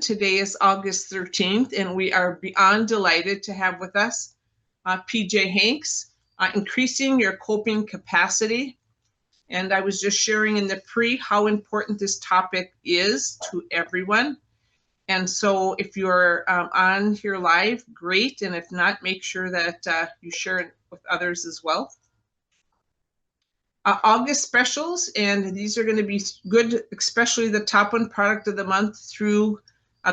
Today is August 13th, and we are beyond delighted to have with us PJ Hanks, Increasing Your Coping Capacity. And I was just sharing in the how important this topic is to everyone. And so if you're on here live, great. And if not, make sure that you share it with others as well. August specials, and these are going to be good, especially the top one product of the month through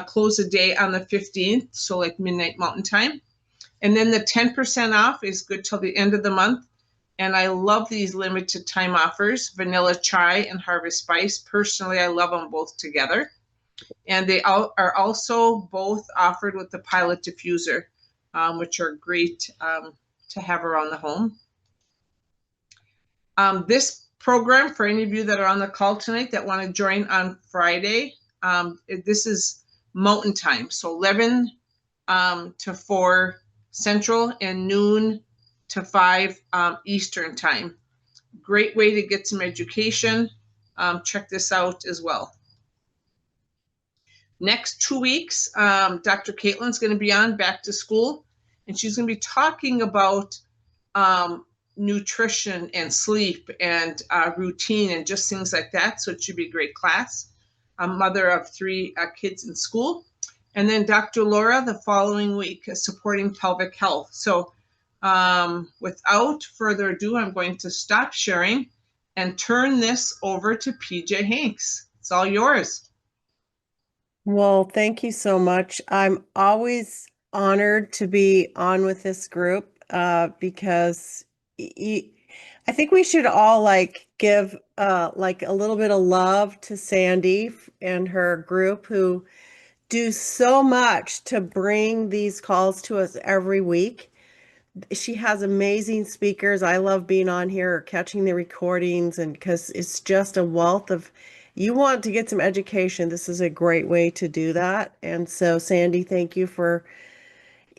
close of day on the 15th, so like midnight Mountain Time. And then the 10% off is good till the end of the month. And I love these limited time offers, Vanilla Chai and Harvest Spice. Personally, I love them both together. And they are also both offered with the Pilot Diffuser, which are great to have around the home. This program, for any of you that are on the call tonight that want to join on Friday, this is Mountain Time. So 11 to 4 Central and noon to 5 Eastern Time. Great way to get some education. Check this out as well. Next 2 weeks, Dr. Caitlin's going to be on Back to School, and she's going to be talking about nutrition and sleep and routine and just things like that. So it should be a great class. I'm mother of 3 kids in school. And then Dr. Laura the following week, supporting pelvic health. So without further ado, I'm going to stop sharing and turn this over to PJ Hanks. It's all yours. Well, thank you so much. I'm always honored to be on with this group because I think we should all give like a little bit of love to Sandy and her group who do so much to bring these calls to us every week. She has amazing speakers. I love being on here or catching the recordings, and because it's just a wealth of, you want to get some education, this is a great way to do that. And so Sandy, thank you for,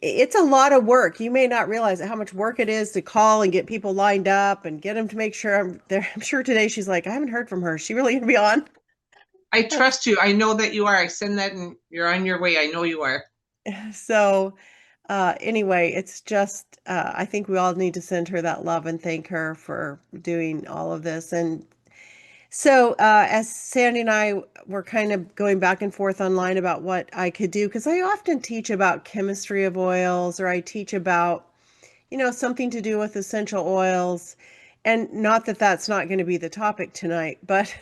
it's a lot of work. You may not realize how much work it is to call and get people lined up and get them to make sure I'm there. I'm sure today she's like, I haven't heard from her. Is she really gonna be on? I trust you. I know that you are. I send that and you're on your way. I know you are. So anyway, it's just, I think we all need to send her that love and thank her for doing all of this. And so as Sandy and I were kind of going back and forth online about what I could do, because I often teach about chemistry of oils, or I teach about, something to do with essential oils. And not that that's not going to be the topic tonight, but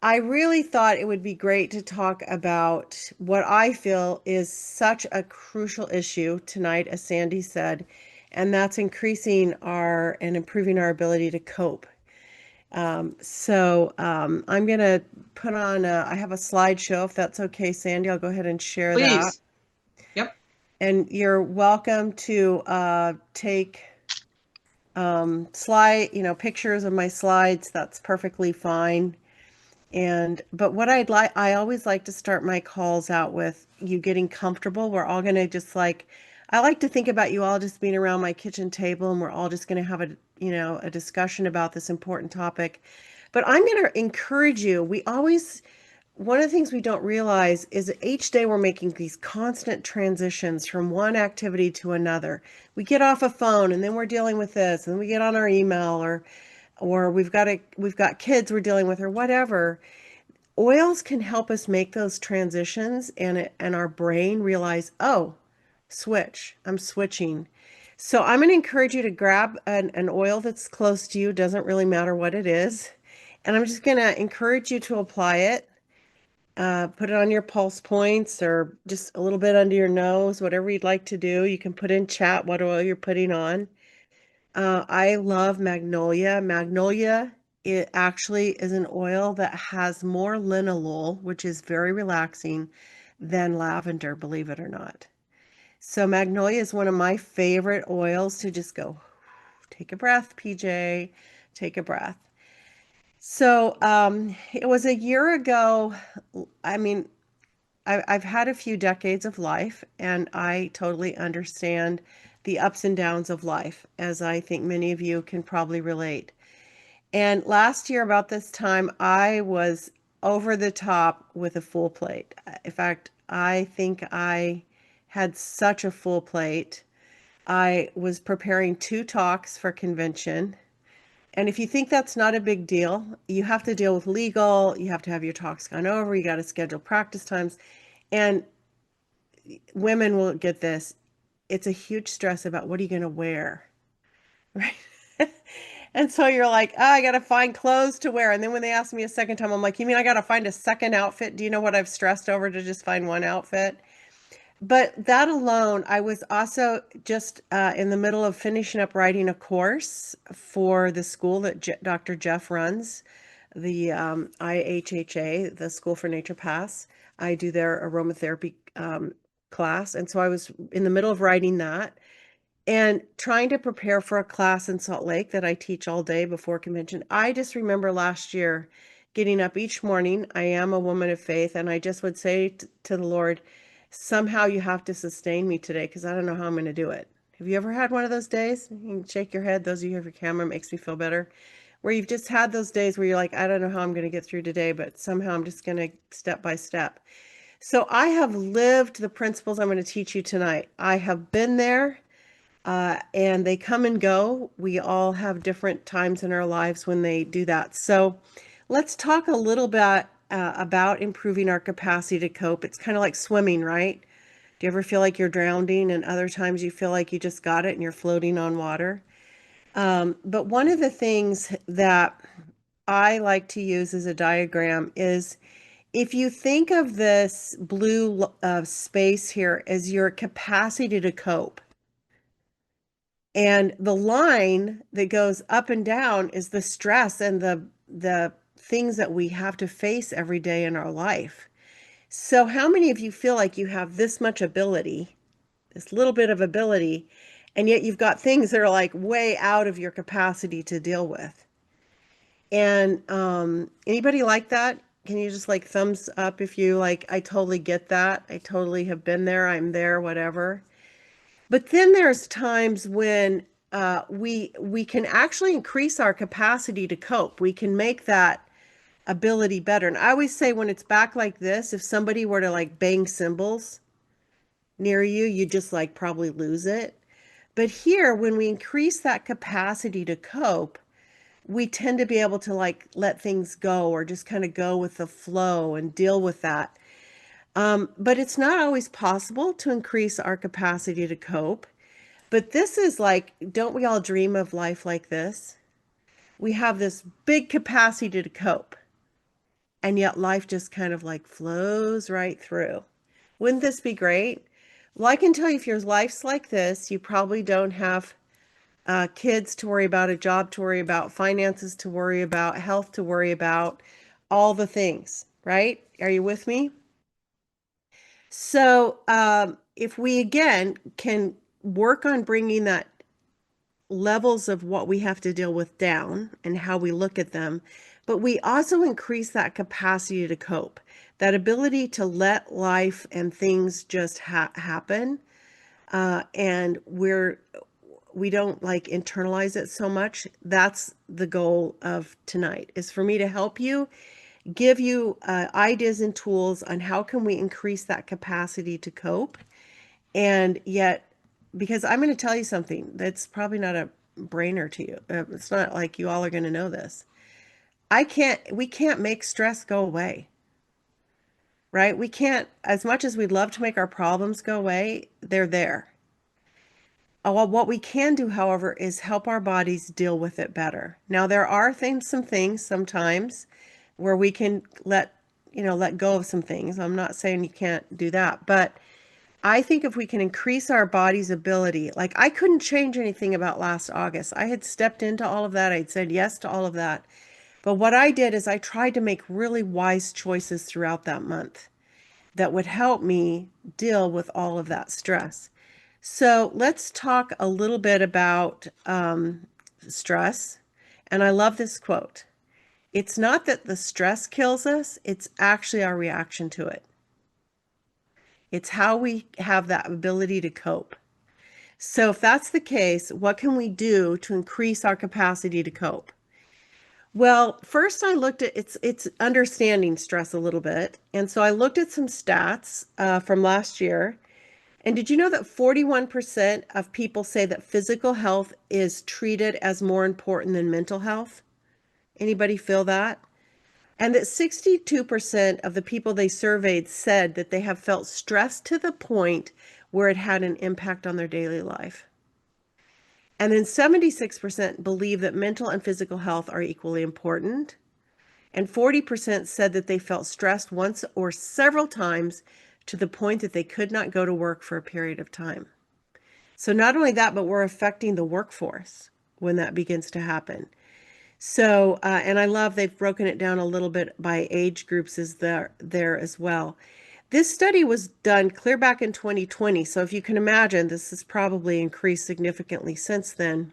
I really thought it would be great to talk about what I feel is such a crucial issue tonight, as Sandy said, and that's increasing and improving our ability to cope. I'm going to put on, I have a slideshow, if that's okay, Sandy. I'll go ahead and share Please. that. Yep. And you're welcome to take pictures of my slides. That's perfectly fine. But what I always like to start my calls out with you getting comfortable. We're all going to just I like to think about you all just being around my kitchen table, and we're all just going to have a discussion about this important topic. But I'm going to encourage you. One of the things we don't realize is that each day we're making these constant transitions from one activity to another. We get off a phone and then we're dealing with this, and we get on our email, or we've got kids we're dealing with, or whatever. Oils can help us make those transitions, and our brain realize, oh, I'm switching. So I'm going to encourage you to grab an oil that's close to you. Doesn't really matter what it is. And I'm just going to encourage you to apply it. Put it on your pulse points, or just a little bit under your nose, whatever you'd like to do. You can put in chat what oil you're putting on. I love Magnolia. Magnolia, it actually is an oil that has more linalool, which is very relaxing, than lavender, believe it or not. So Magnolia is one of my favorite oils to just go, take a breath, PJ, take a breath. So it was a year ago. I mean, I've had a few decades of life, and I totally understand the ups and downs of life, as I think many of you can probably relate. And last year, about this time, I was over the top with a full plate. In fact, I think I had such a full plate. I was preparing 2 talks for convention. And if you think that's not a big deal, you have to deal with legal, you have to have your talks gone over, you got to schedule practice times. And women will get this. It's a huge stress about what are you going to wear, right? And so you're like, oh, I got to find clothes to wear. And then when they ask me a second time, I'm like, you mean I got to find a second outfit? Do you know what I've stressed over to just find one outfit? But that alone, I was also just in the middle of finishing up writing a course for the school that Dr. Jeff runs, the IHHA, the School for Naturopaths. I do their aromatherapy class. And so I was in the middle of writing that and trying to prepare for a class in Salt Lake that I teach all day before convention. I just remember last year getting up each morning. I am a woman of faith, and I just would say to the Lord, somehow you have to sustain me today because I don't know how I'm going to do it. Have you ever had one of those days? You can shake your head. Those of you who have your camera, makes me feel better. Where you've just had those days where you're like, I don't know how I'm going to get through today, but somehow I'm just going to step by step. So I have lived the principles I'm going to teach you tonight. I have been there. And they come and go. We all have different times in our lives when they do that. So let's talk a little bit about improving our capacity to cope. It's kind of like swimming, right? Do you ever feel like you're drowning and other times you feel like you just got it and you're floating on water? But one of the things that I like to use as a diagram is if you think of this blue space here as your capacity to cope, and the line that goes up and down is the stress and the things that we have to face every day in our life. So how many of you feel like you have this much ability, this little bit of ability, and yet you've got things that are like way out of your capacity to deal with? And anybody like that? Can you just like thumbs up if you like, I totally get that. I totally have been there. I'm there, whatever. But then there's times when we can actually increase our capacity to cope. We can make that ability better. And I always say when it's back like this, if somebody were to like bang cymbals near you, you just like probably lose it. But here, when we increase that capacity to cope, we tend to be able to like let things go or just kind of go with the flow and deal with that. But it's not always possible to increase our capacity to cope. But this is like, don't we all dream of life like this? We have this big capacity to cope, and yet life just kind of like flows right through. Wouldn't this be great? Well, I can tell you if your life's like this, you probably don't have kids to worry about, a job to worry about, finances to worry about, health to worry about, all the things, right? Are you with me? So if we again can work on bringing that levels of what we have to deal with down and how we look at them, but we also increase that capacity to cope, that ability to let life and things just happen, and we don't like internalize it so much. That's the goal of tonight, is for me to help you, give you ideas and tools on how can we increase that capacity to cope. And yet, because I'm going to tell you something that's probably not a brainer to you. It's not like you all are going to know this. We can't make stress go away, right? We can't, as much as we'd love to make our problems go away, they're there. Well, what we can do, however, is help our bodies deal with it better. Now, there are some things sometimes where we can let go of some things. I'm not saying you can't do that, but I think if we can increase our body's ability, like I couldn't change anything about last August. I had stepped into all of that. I'd said yes to all of that. But what I did is I tried to make really wise choices throughout that month that would help me deal with all of that stress. So let's talk a little bit about stress. And I love this quote. It's not that the stress kills us, it's actually our reaction to it. It's how we have that ability to cope. So if that's the case, what can we do to increase our capacity to cope? Well, first I looked at it's understanding stress a little bit, and so I looked at some stats from last year. And did you know that 41% of people say that physical health is treated as more important than mental health? Anybody feel that? And that 62% of the people they surveyed said that they have felt stressed to the point where it had an impact on their daily life. And then 76% believe that mental and physical health are equally important. And 40% said that they felt stressed once or several times to the point that they could not go to work for a period of time. So not only that, but we're affecting the workforce when that begins to happen. So, and I love they've broken it down a little bit by age groups is there as well. This study was done clear back in 2020. So if you can imagine, this has probably increased significantly since then.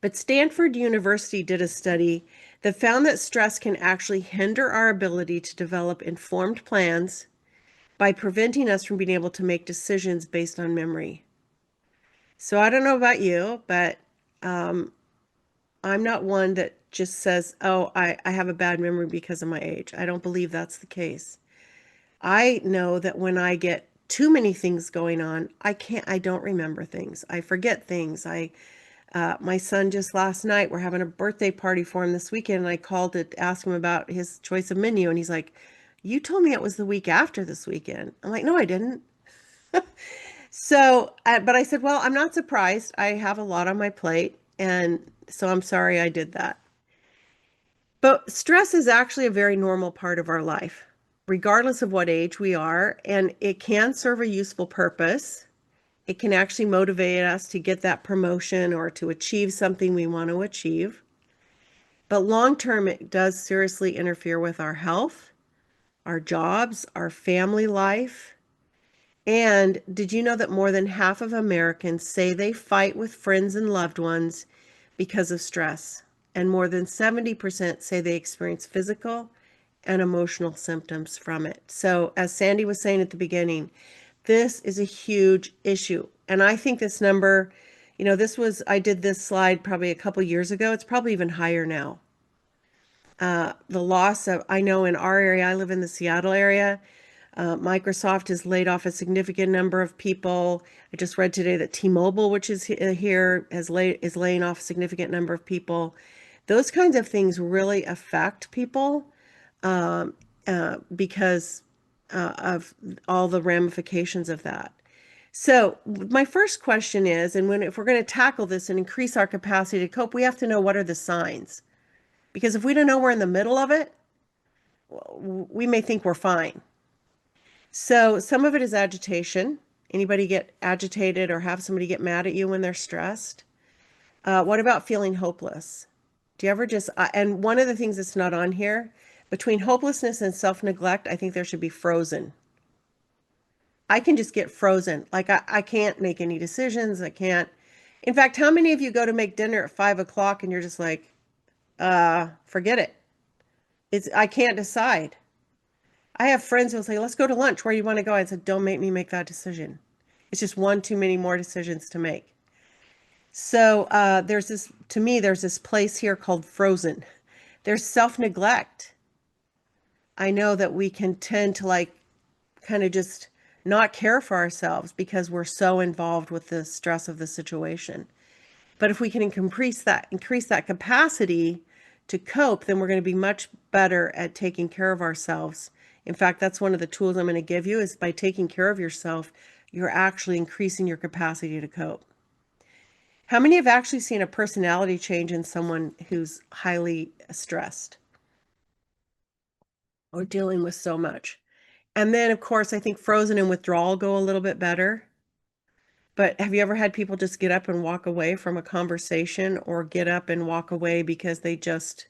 But Stanford University did a study that found that stress can actually hinder our ability to develop informed plans by preventing us from being able to make decisions based on memory. So I don't know about you, but um, I'm not one that just says, oh, I have a bad memory because of my age. I don't believe that's the case. I know that when I get too many things going on, I don't remember things. I forget things. My son just last night, we're having a birthday party for him this weekend, and I called to ask him about his choice of menu, and he's like, "You told me it was the week after this weekend." I'm like, "No, I didn't." So, but I said, "Well, I'm not surprised. I have a lot on my plate, and so I'm sorry I did that." But stress is actually a very normal part of our life, regardless of what age we are, and it can serve a useful purpose. It can actually motivate us to get that promotion or to achieve something we want to achieve. But long term, it does seriously interfere with our health, our jobs, our family life. And did you know that more than half of Americans say they fight with friends and loved ones because of stress? And more than 70% say they experience physical and emotional symptoms from it. So, as Sandy was saying at the beginning, this is a huge issue. And I think this number, I did this slide probably a couple years ago. It's probably even higher now. The loss of, I know in our area, I live in the Seattle area. Microsoft has laid off a significant number of people. I just read today that T-Mobile, which is here, is laying off a significant number of people. Those kinds of things really affect people because of all the ramifications of that. So my first question is, if we're going to tackle this and increase our capacity to cope, we have to know what are the signs. Because if we don't know we're in the middle of it, we may think we're fine. So some of it is agitation. Anybody get agitated or have somebody get mad at you when they're stressed? What about feeling hopeless? Do you ever and one of the things that's not on here, between hopelessness and self-neglect, I think there should be frozen. I can just get frozen. Like I can't make any decisions. I can't. In fact, how many of you go to make dinner at 5 o'clock and you're just like, forget it. I can't decide. I have friends who'll say, let's go to lunch. Where do you want to go? I said, don't make me make that decision. It's just one too many more decisions to make. So to me, there's this place here called frozen. There's self-neglect. I know that we can tend to kind of just not care for ourselves because we're so involved with the stress of the situation. But if we can increase that capacity to cope, then we're going to be much better at taking care of ourselves. In fact, that's one of the tools I'm going to give you is by taking care of yourself, you're actually increasing your capacity to cope. How many have actually seen a personality change in someone who's highly stressed or dealing with so much? And then, of course, I think frozen and withdrawal go a little bit better. But have you ever had people just get up and walk away from a conversation or get up and walk away because they just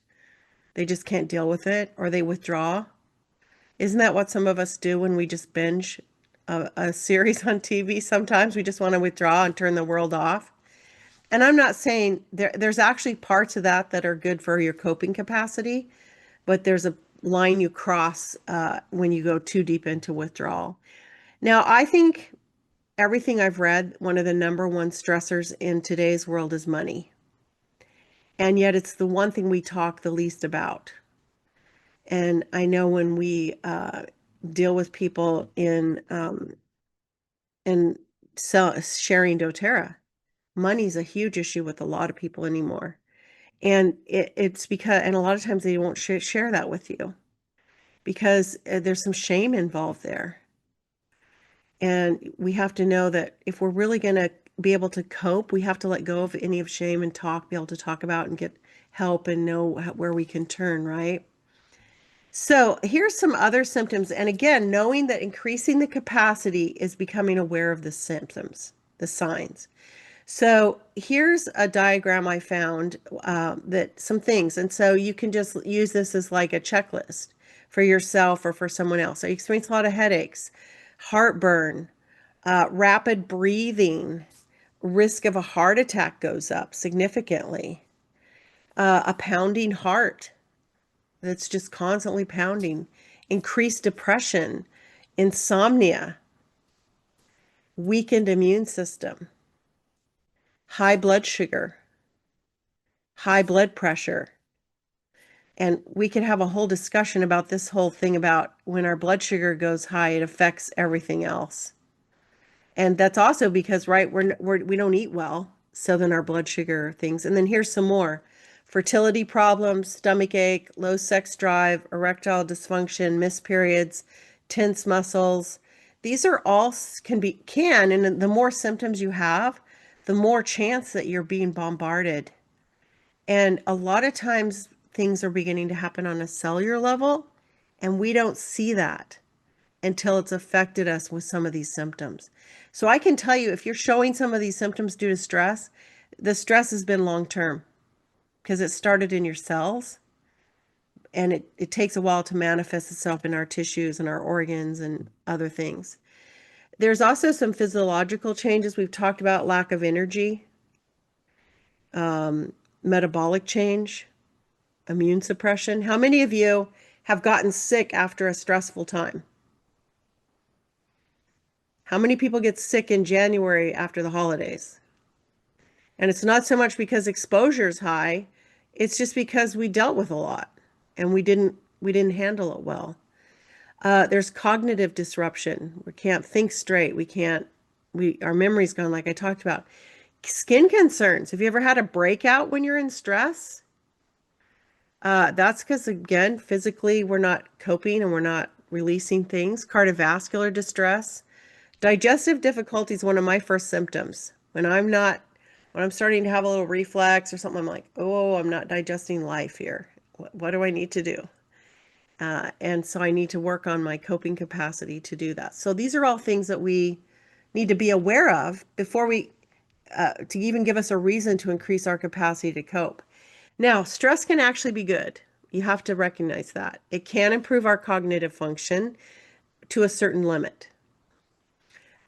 can't deal with it or they withdraw? Isn't that what some of us do when we just binge a series on TV? Sometimes we just want to withdraw and turn the world off. And I'm not saying there's actually parts of that are good for your coping capacity, but there's a line you cross when you go too deep into withdrawal. Now, I think everything I've read, one of the number one stressors in today's world is money. And yet it's the one thing we talk the least about. And I know when we deal with people in sharing doTERRA, money's a huge issue with a lot of people anymore. And it's because, and a lot of times they won't share that with you because there's some shame involved there. And we have to know that if we're really going to be able to cope, we have to let go of any of shame and be able to talk about and get help and know where we can turn, right? So here's some other symptoms. And again, knowing that increasing the capacity is becoming aware of the symptoms, the signs. So here's a diagram I found that some things. And so you can just use this as like a checklist for yourself or for someone else. So you experience a lot of headaches, heartburn, rapid breathing, risk of a heart attack goes up significantly, a pounding heart that's just constantly pounding, increased depression, insomnia, weakened immune system, high blood sugar, high blood pressure. And we could have a whole discussion about this whole thing about when our blood sugar goes high, it affects everything else. And that's also because, right, we don't eat well, so then our blood sugar things. And then here's some more: fertility problems, stomach ache, low sex drive, erectile dysfunction, missed periods, tense muscles. These are all and the more symptoms you have, the more chance that you're being bombarded. And a lot of times things are beginning to happen on a cellular level, and we don't see that until it's affected us with some of these symptoms. So I can tell you, if you're showing some of these symptoms due to stress, the stress has been long-term because it started in your cells, and it takes a while to manifest itself in our tissues and our organs and other things. There's also some physiological changes. We've talked about lack of energy, metabolic change, immune suppression. How many of you have gotten sick after a stressful time? How many people get sick in January after the holidays? And it's not so much because exposure is high, it's just because we dealt with a lot and we didn't handle it well. There's cognitive disruption. We can't think straight. Our memory's gone, like I talked about. Skin concerns. Have you ever had a breakout when you're in stress? That's because, again, physically we're not coping and we're not releasing things. Cardiovascular distress. Digestive difficulty is one of my first symptoms. When I'm starting to have a little reflex or something, I'm like, oh, I'm not digesting life here. What do I need to do? And so I need to work on my coping capacity to do that. So these are all things that we need to be aware of before to even give us a reason to increase our capacity to cope. Now, stress can actually be good. You have to recognize that. It can improve our cognitive function to a certain limit.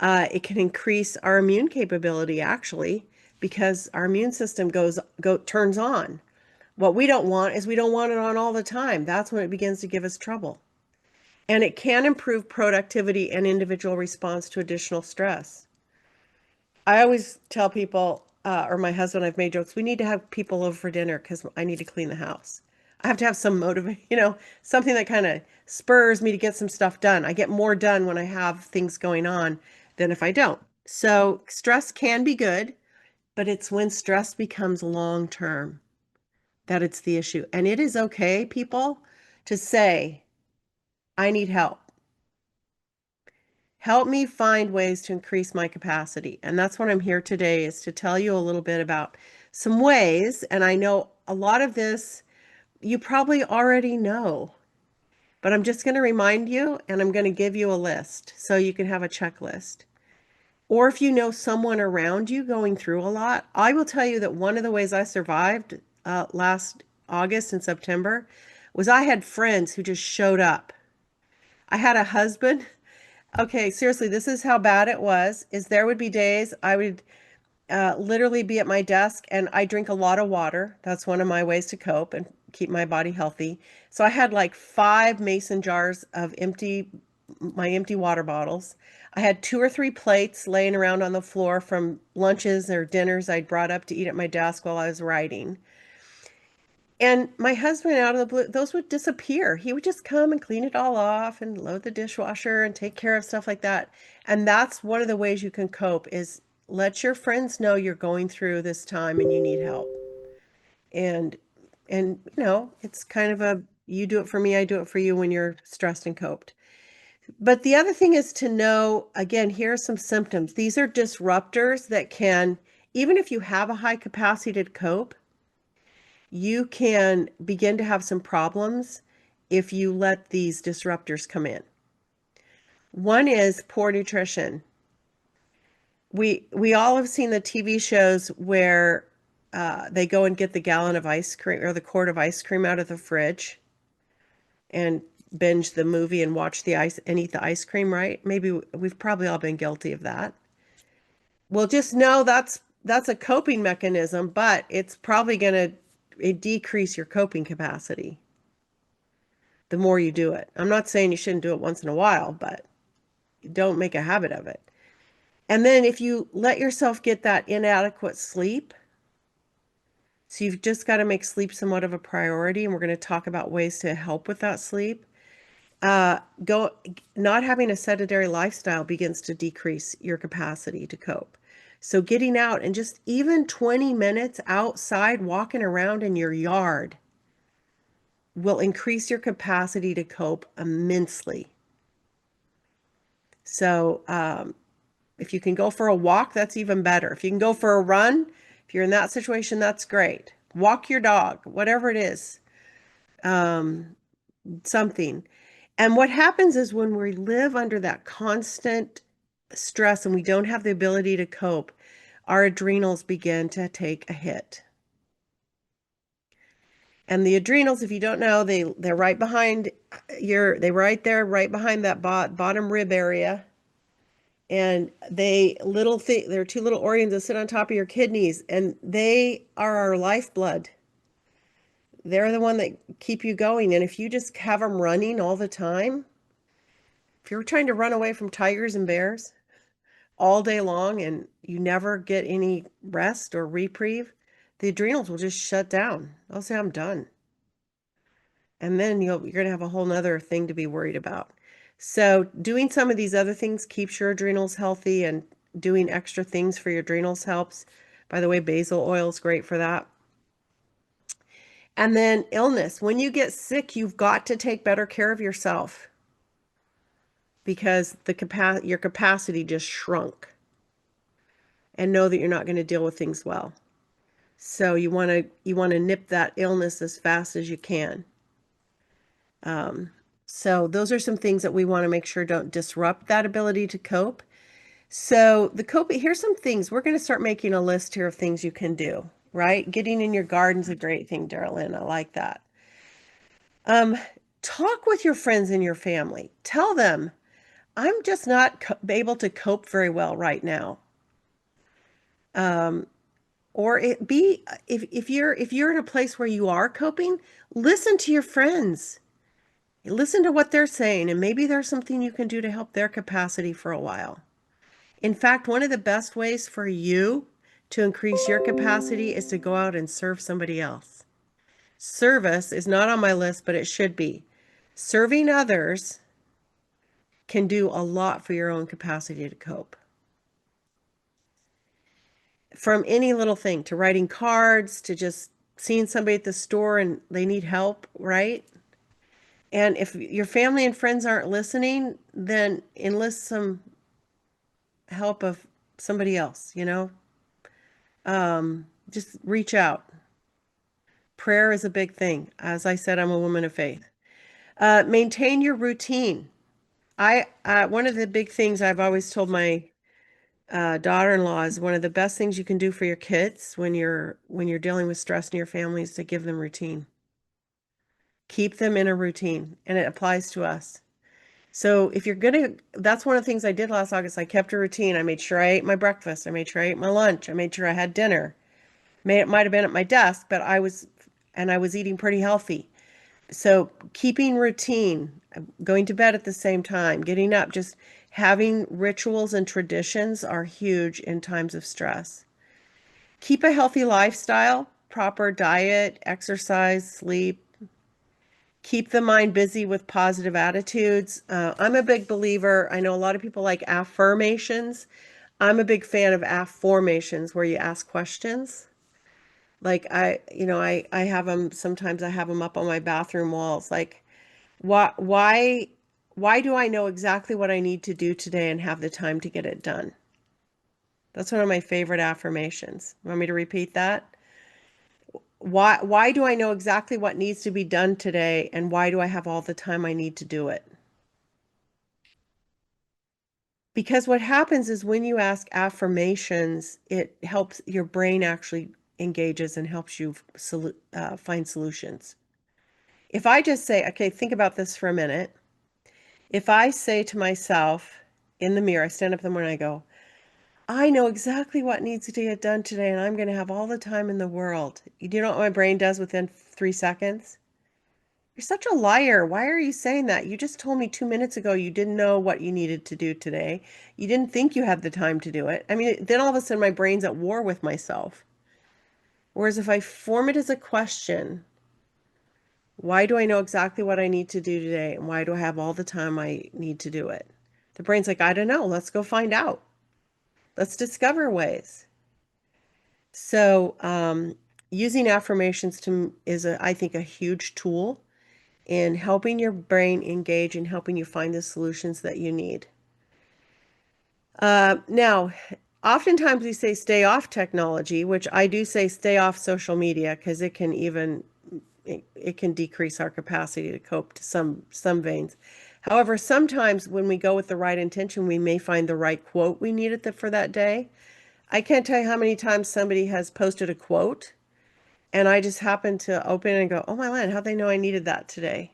It can increase our immune capability, actually, because our immune system turns on. What we don't want is we don't want it on all the time. That's when it begins to give us trouble. And it can improve productivity and individual response to additional stress. I always tell people, or my husband, I've made jokes, we need to have people over for dinner because I need to clean the house. I have to have some something that kind of spurs me to get some stuff done. I get more done when I have things going on than if I don't. So stress can be good, but it's when stress becomes long-term that it's the issue. And it is okay, people, to say, I need help. Help me find ways to increase my capacity. And that's what I'm here today, is to tell you a little bit about some ways. And I know a lot of this you probably already know, but I'm just going to remind you, and I'm going to give you a list so you can have a checklist. Or if you know someone around you going through a lot, I will tell you that one of the ways I survived last August and September was I had friends who just showed up. I had a husband. Okay, seriously, this is how bad it was, is there would be days I would literally be at my desk, and I drink a lot of water. That's one of my ways to cope and keep my body healthy. So I had like 5 mason jars of my empty water bottles. I had 2 or 3 plates laying around on the floor from lunches or dinners I'd brought up to eat at my desk while I was writing. And my husband, out of the blue, those would disappear. He would just come and clean it all off and load the dishwasher and take care of stuff like that. And that's one of the ways you can cope is let your friends know you're going through this time and you need help. And it's kind of a you do it for me, I do it for you when you're stressed and coped. But the other thing is to know, again, here are some symptoms. These are disruptors that can, even if you have a high capacity to cope, you can begin to have some problems if you let these disruptors come in. One is poor nutrition. We all have seen the TV shows where they go and get the gallon of ice cream or the quart of ice cream out of the fridge and binge the movie and watch the ice and eat the ice cream, right? Maybe we've probably all been guilty of that. Well, just know that's a coping mechanism, but it's probably going to decrease your coping capacity the more you do it. I'm not saying you shouldn't do it once in a while, but don't make a habit of it. And then if you let yourself get that inadequate sleep, so you've just got to make sleep somewhat of a priority, and we're going to talk about ways to help with that sleep. Not having a sedentary lifestyle begins to decrease your capacity to cope. So getting out and just even 20 minutes outside walking around in your yard will increase your capacity to cope immensely. So if you can go for a walk, that's even better. If you can go for a run, if you're in that situation, that's great. Walk your dog, whatever it is, something. And what happens is when we live under that constant stress and we don't have the ability to cope, our adrenals begin to take a hit. And the adrenals, if you don't know, they're right behind right there, right behind that bottom rib area. And they're two little organs that sit on top of your kidneys, and they are our lifeblood. They're the one that keep you going. And if you just have them running all the time, if you're trying to run away from tigers and bears all day long and you never get any rest or reprieve, the adrenals will just shut down. They'll say, I'm done. And then you're going to have a whole nother thing to be worried about. So doing some of these other things keeps your adrenals healthy, and doing extra things for your adrenals helps. By the way, basil oil is great for that. And then illness. When you get sick, you've got to take better care of yourself because your capacity just shrunk. And know that you're not going to deal with things well. So you want to nip that illness as fast as you can. So those are some things that we want to make sure don't disrupt that ability to cope. So here's some things. We're going to start making a list here of things you can do, right? Getting in your garden's a great thing, Darlene. I like that. Talk with your friends and your family. Tell them, I'm just not able to cope very well right now. Or if you're in a place where you are coping, listen to your friends. Listen to what they're saying, and maybe there's something you can do to help their capacity for a while. In fact, one of the best ways for you to increase your capacity is to go out and serve somebody else. Service is not on my list, but it should be. Serving others can do a lot for your own capacity to cope. From any little thing to writing cards to just seeing somebody at the store and they need help, right? And if your family and friends aren't listening, then enlist some help of somebody else, just reach out. Prayer is a big thing. As I said, I'm a woman of faith. Maintain your routine. One of the big things I've always told my daughter-in-law is one of the best things you can do for your kids when you're dealing with stress in your family is to give them routine. Keep them in a routine, and it applies to us. So if that's one of the things I did last August. I kept a routine. I made sure I ate my breakfast. I made sure I ate my lunch. I made sure I had dinner. It might have been at my desk, but I was eating pretty healthy. So keeping routine, going to bed at the same time, getting up, just having rituals and traditions are huge in times of stress. Keep a healthy lifestyle. proper diet, exercise, sleep. Keep the mind busy with positive attitudes. I'm a big believer. I know a lot of people like affirmations. I'm a big fan of affirmations where you ask questions. Like I have them, sometimes I have them up on my bathroom walls. Like, why do I know exactly what I need to do today and have the time to get it done? That's one of my favorite affirmations. Want me to repeat that? Why do I know exactly what needs to be done today and why do I have all the time I need to do it? Because what happens is when you ask affirmations, it helps your brain actually engages and helps you find solutions. If I just say, okay, think about this for a minute. If I say to myself in the mirror, I stand up in the morning, I go, I know exactly what needs to get done today, and I'm going to have all the time in the world. You know what my brain does within 3 seconds? You're such a liar. Why are you saying that? You just told me 2 minutes ago you didn't know what you needed to do today. You didn't think you had the time to do it. I mean, then all of a sudden my brain's at war with myself. Whereas if I form it as a question, why do I know exactly what I need to do today? And why do I have all the time I need to do it? The brain's like, I don't know. Let's go find out. Let's discover ways. So, using affirmations is, I think, a huge tool in helping your brain engage and helping you find the solutions that you need. Now, oftentimes we say stay off technology, which I do say stay off social media because it can decrease our capacity to cope to some veins. However, sometimes when we go with the right intention, we may find the right quote we needed for that day. I can't tell you how many times somebody has posted a quote and I just happen to open it and go, oh my land, how'd they know I needed that today?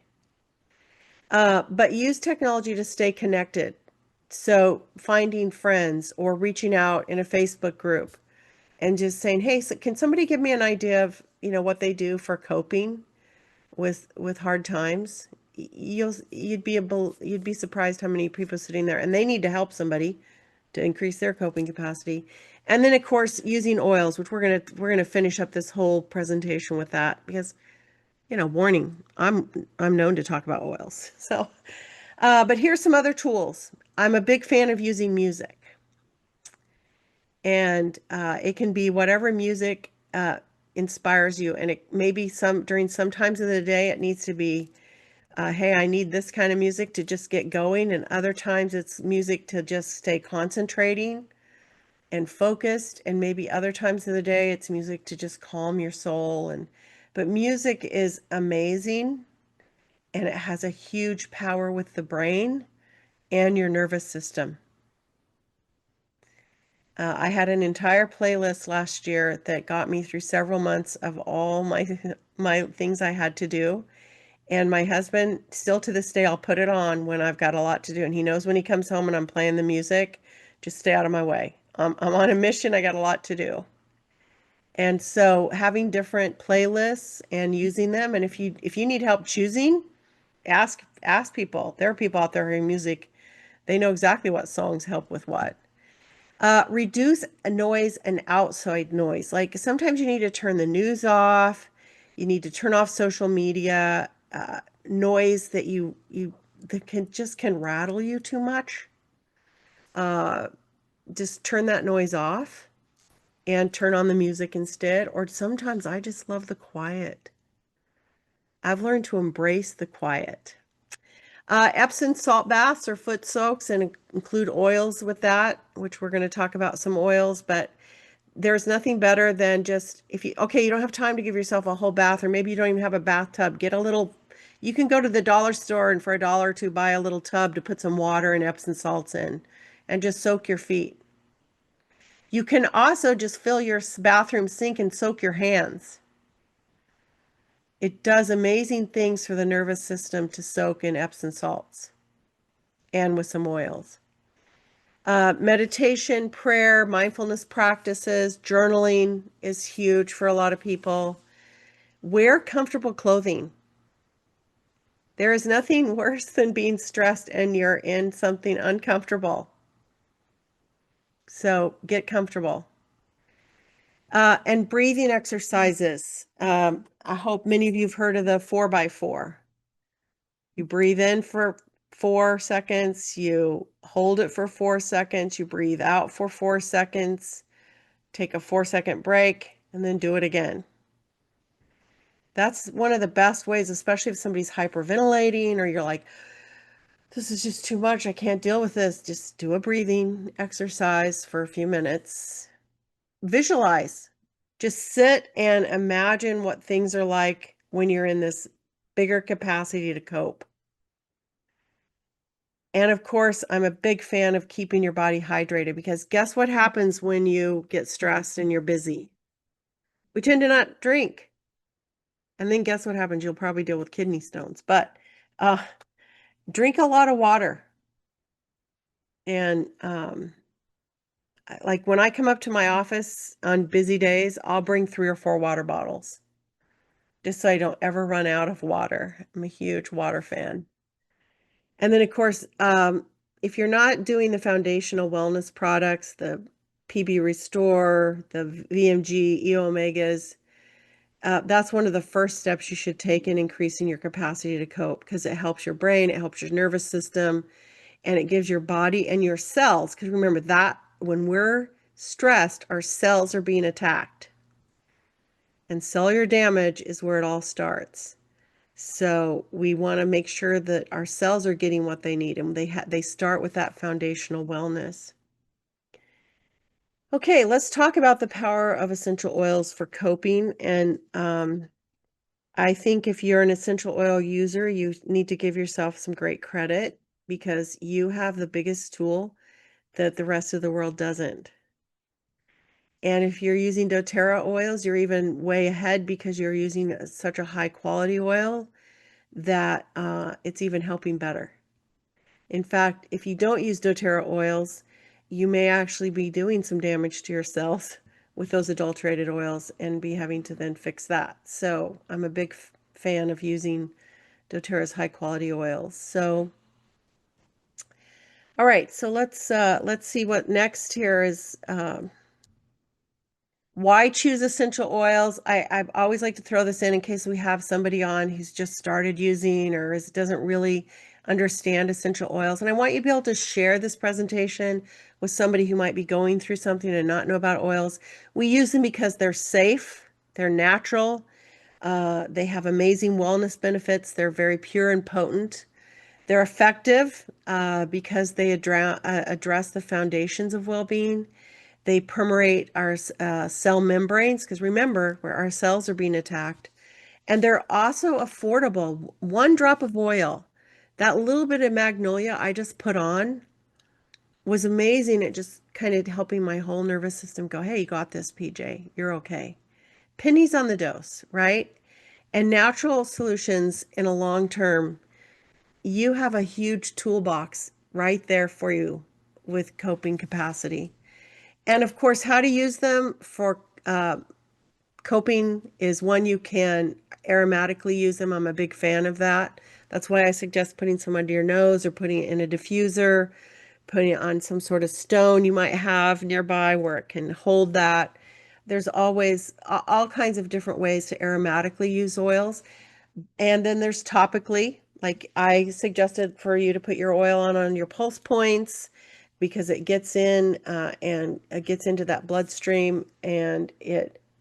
But use technology to stay connected. So finding friends or reaching out in a Facebook group and just saying, hey, so can somebody give me an idea of, what they do for coping with hard times? You'd be surprised how many people sitting there and they need to help somebody to increase their coping capacity. And then of course using oils, which we're gonna finish up this whole presentation with that because warning, I'm known to talk about oils. So, but here's some other tools. I'm a big fan of using music, and it can be whatever music inspires you, and it may be during some times of the day it needs to be, hey, I need this kind of music to just get going, and other times it's music to just stay concentrating and focused, and maybe other times of the day it's music to just calm your soul. But music is amazing and it has a huge power with the brain and your nervous system. I had an entire playlist last year that got me through several months of all my things I had to do. And my husband, still to this day, I'll put it on when I've got a lot to do. And he knows when he comes home and I'm playing the music, just stay out of my way. I'm on a mission. I got a lot to do. And so having different playlists and using them, and if you need help choosing, ask people. There are people out there hearing music. They know exactly what songs help with what. Reduce noise and outside noise. Like sometimes you need to turn the news off. You need to turn off social media. Noise that that can rattle you too much. Just turn that noise off and turn on the music instead. Or sometimes I just love the quiet. I've learned to embrace the quiet. Epsom salt baths or foot soaks and include oils with that, which we're going to talk about some oils, but there's nothing better than just you don't have time to give yourself a whole bath, or maybe you don't even have a bathtub, you can go to the dollar store and for $1 or $2 buy a little tub to put some water and Epsom salts in and just soak your feet. You can also just fill your bathroom sink and soak your hands. It does amazing things for the nervous system to soak in Epsom salts and with some oils. Meditation, prayer, mindfulness practices, journaling is huge for a lot of people. Wear comfortable clothing. There is nothing worse than being stressed and you're in something uncomfortable. So get comfortable. And breathing exercises. I hope many of you have heard of the 4x4. You breathe in for 4 seconds, you hold it for 4 seconds, you breathe out for 4 seconds, take a 4 second break, and then do it again. That's one of the best ways, especially if somebody's hyperventilating or you're like, this is just too much, I can't deal with this. Just do a breathing exercise for a few minutes. Visualize. Just sit and imagine what things are like when you're in this bigger capacity to cope. And of course, I'm a big fan of keeping your body hydrated because guess what happens when you get stressed and you're busy? We tend to not drink. And then guess what happens? You'll probably deal with kidney stones. But drink a lot of water. And like when I come up to my office on busy days, I'll bring 3 or 4 water bottles just so I don't ever run out of water. I'm a huge water fan. And then, of course, if you're not doing the foundational wellness products, the PB Restore, the VMG, E Omegas, that's one of the first steps you should take in increasing your capacity to cope because it helps your brain, it helps your nervous system, and it gives your body and your cells. Because remember that when we're stressed, our cells are being attacked. And cellular damage is where it all starts. So we want to make sure that our cells are getting what they need, and they start with that foundational wellness. Okay, let's talk about the power of essential oils for coping. And I think if you're an essential oil user, you need to give yourself some great credit because you have the biggest tool that the rest of the world doesn't. And if you're using doTERRA oils, you're even way ahead because you're using such a high quality oil that it's even helping better. In fact, if you don't use doTERRA oils, you may actually be doing some damage to your cells with those adulterated oils and be having to then fix that. So I'm a big fan of using doTERRA's high quality oils. So, all right, so let's see what next here is. Why choose essential oils? I've always like to throw this in case we have somebody on who's just started using or doesn't really understand essential oils. And I want you to be able to share this presentation with somebody who might be going through something and not know about oils. We use them because they're safe, they're natural, they have amazing wellness benefits, they're very pure and potent. They're effective because they address the foundations of well-being. They permeate our cell membranes because remember, where our cells are being attacked. And they're also affordable. 1 drop of oil, that little bit of magnolia I just put on was amazing. It just kind of helping my whole nervous system go, hey, you got this, PJ. You're okay. Pennies on the dose, right? And natural solutions in a long term, you have a huge toolbox right there for you with coping capacity. And of course, how to use them for coping is one, you can aromatically use them. I'm a big fan of that. That's why I suggest putting some under your nose or putting it in a diffuser, putting it on some sort of stone you might have nearby where it can hold that. There's always all kinds of different ways to aromatically use oils. And then there's topically, like I suggested for you to put your oil on your pulse points because it gets in and it gets into that bloodstream, and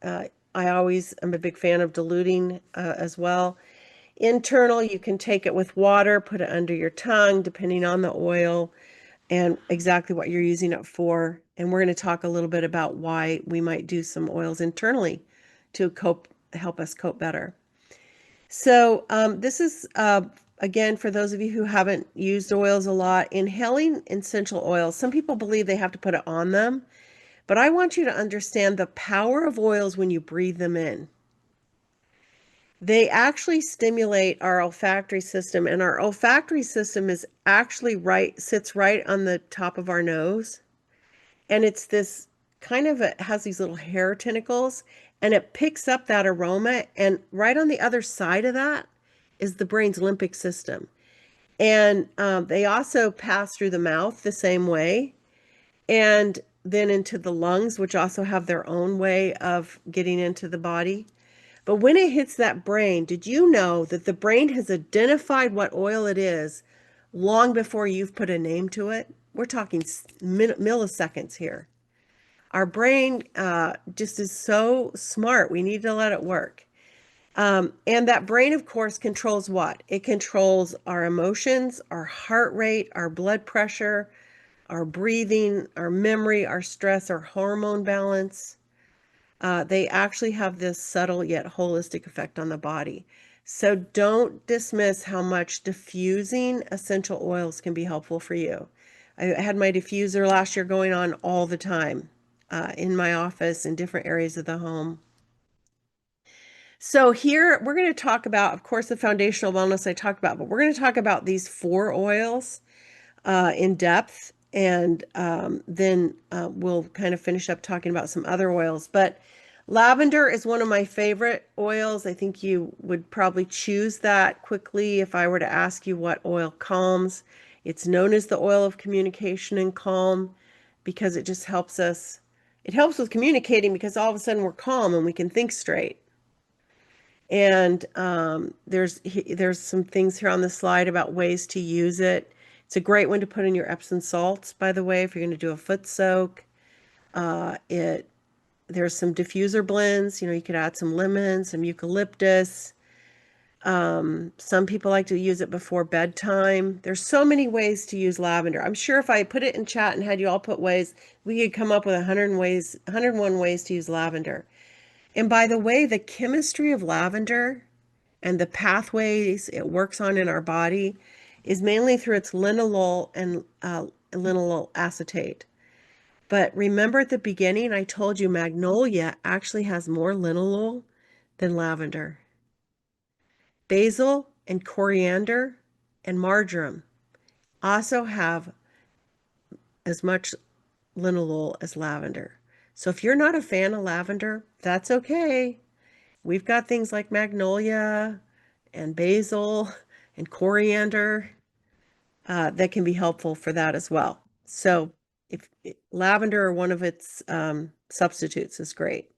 I always am a big fan of diluting as well. Internal, you can take it with water, put it under your tongue, depending on the oil and exactly what you're using it for. And we're going to talk a little bit about why we might do some oils internally to help us cope better. So this is, again, for those of you who haven't used oils a lot, inhaling essential oils. Some people believe they have to put it on them, but I want you to understand the power of oils when you breathe them in. They actually stimulate our olfactory system, and our olfactory system is actually sits right on the top of our nose. And it's this kind of, it has these little hair tentacles, and it picks up that aroma. And right on the other side of that is the brain's limbic system. And they also pass through the mouth the same way. And then into the lungs, which also have their own way of getting into the body. But when it hits that brain, did you know that the brain has identified what oil it is long before you've put a name to it? We're talking milliseconds here. Our brain just is so smart. We need to let it work. And that brain, of course, controls what? It controls our emotions, our heart rate, our blood pressure, our breathing, our memory, our stress, our hormone balance. They actually have this subtle yet holistic effect on the body. So don't dismiss how much diffusing essential oils can be helpful for you. I had my diffuser last year going on all the time in my office in different areas of the home. So here we're going to talk about, of course, the foundational wellness I talked about, but we're going to talk about these 4 oils in depth, and then we'll kind of finish up talking about some other oils. But lavender is one of my favorite oils. I think you would probably choose that quickly if I were to ask you what oil calms. It's known as the oil of communication and calm because it just helps us. It helps with communicating because all of a sudden we're calm and we can think straight. And there's some things here on the slide about ways to use it. It's a great one to put in your Epsom salts, by the way, if you're going to do a foot soak. There's some diffuser blends. You could add some lemon, some eucalyptus. Some people like to use it before bedtime. There's so many ways to use lavender. I'm sure if I put it in chat and had you all put ways, we could come up with 101 ways to use lavender. And by the way, the chemistry of lavender and the pathways it works on in our body is mainly through its linalool and linalool acetate. But remember at the beginning, I told you magnolia actually has more linalool than lavender. Basil and coriander and marjoram also have as much linalool as lavender. So if you're not a fan of lavender, that's okay. We've got things like magnolia and basil and coriander that can be helpful for that as well. So if lavender or one of its substitutes is great.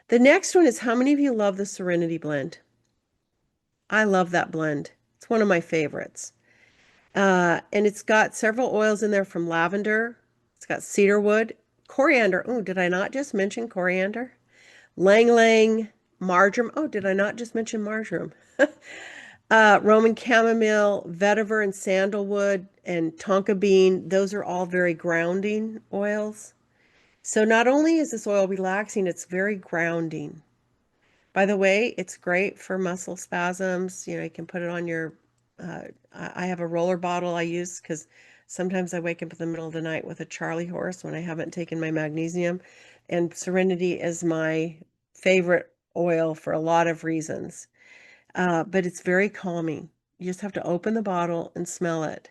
The next one is, how many of you love the Serenity blend? I love that blend. It's one of my favorites. And it's got several oils in there from lavender. It's got cedarwood, coriander. Oh, did I not just mention coriander? Lang lang, marjoram. Oh, did I not just mention marjoram? Roman chamomile, vetiver and sandalwood, and tonka bean. Those are all very grounding oils. So not only is this oil relaxing, it's very grounding. By the way, it's great for muscle spasms. You can put it on your, I have a roller bottle I use because sometimes I wake up in the middle of the night with a Charlie horse when I haven't taken my magnesium. And Serenity is my favorite oil for a lot of reasons. But it's very calming. You just have to open the bottle and smell it.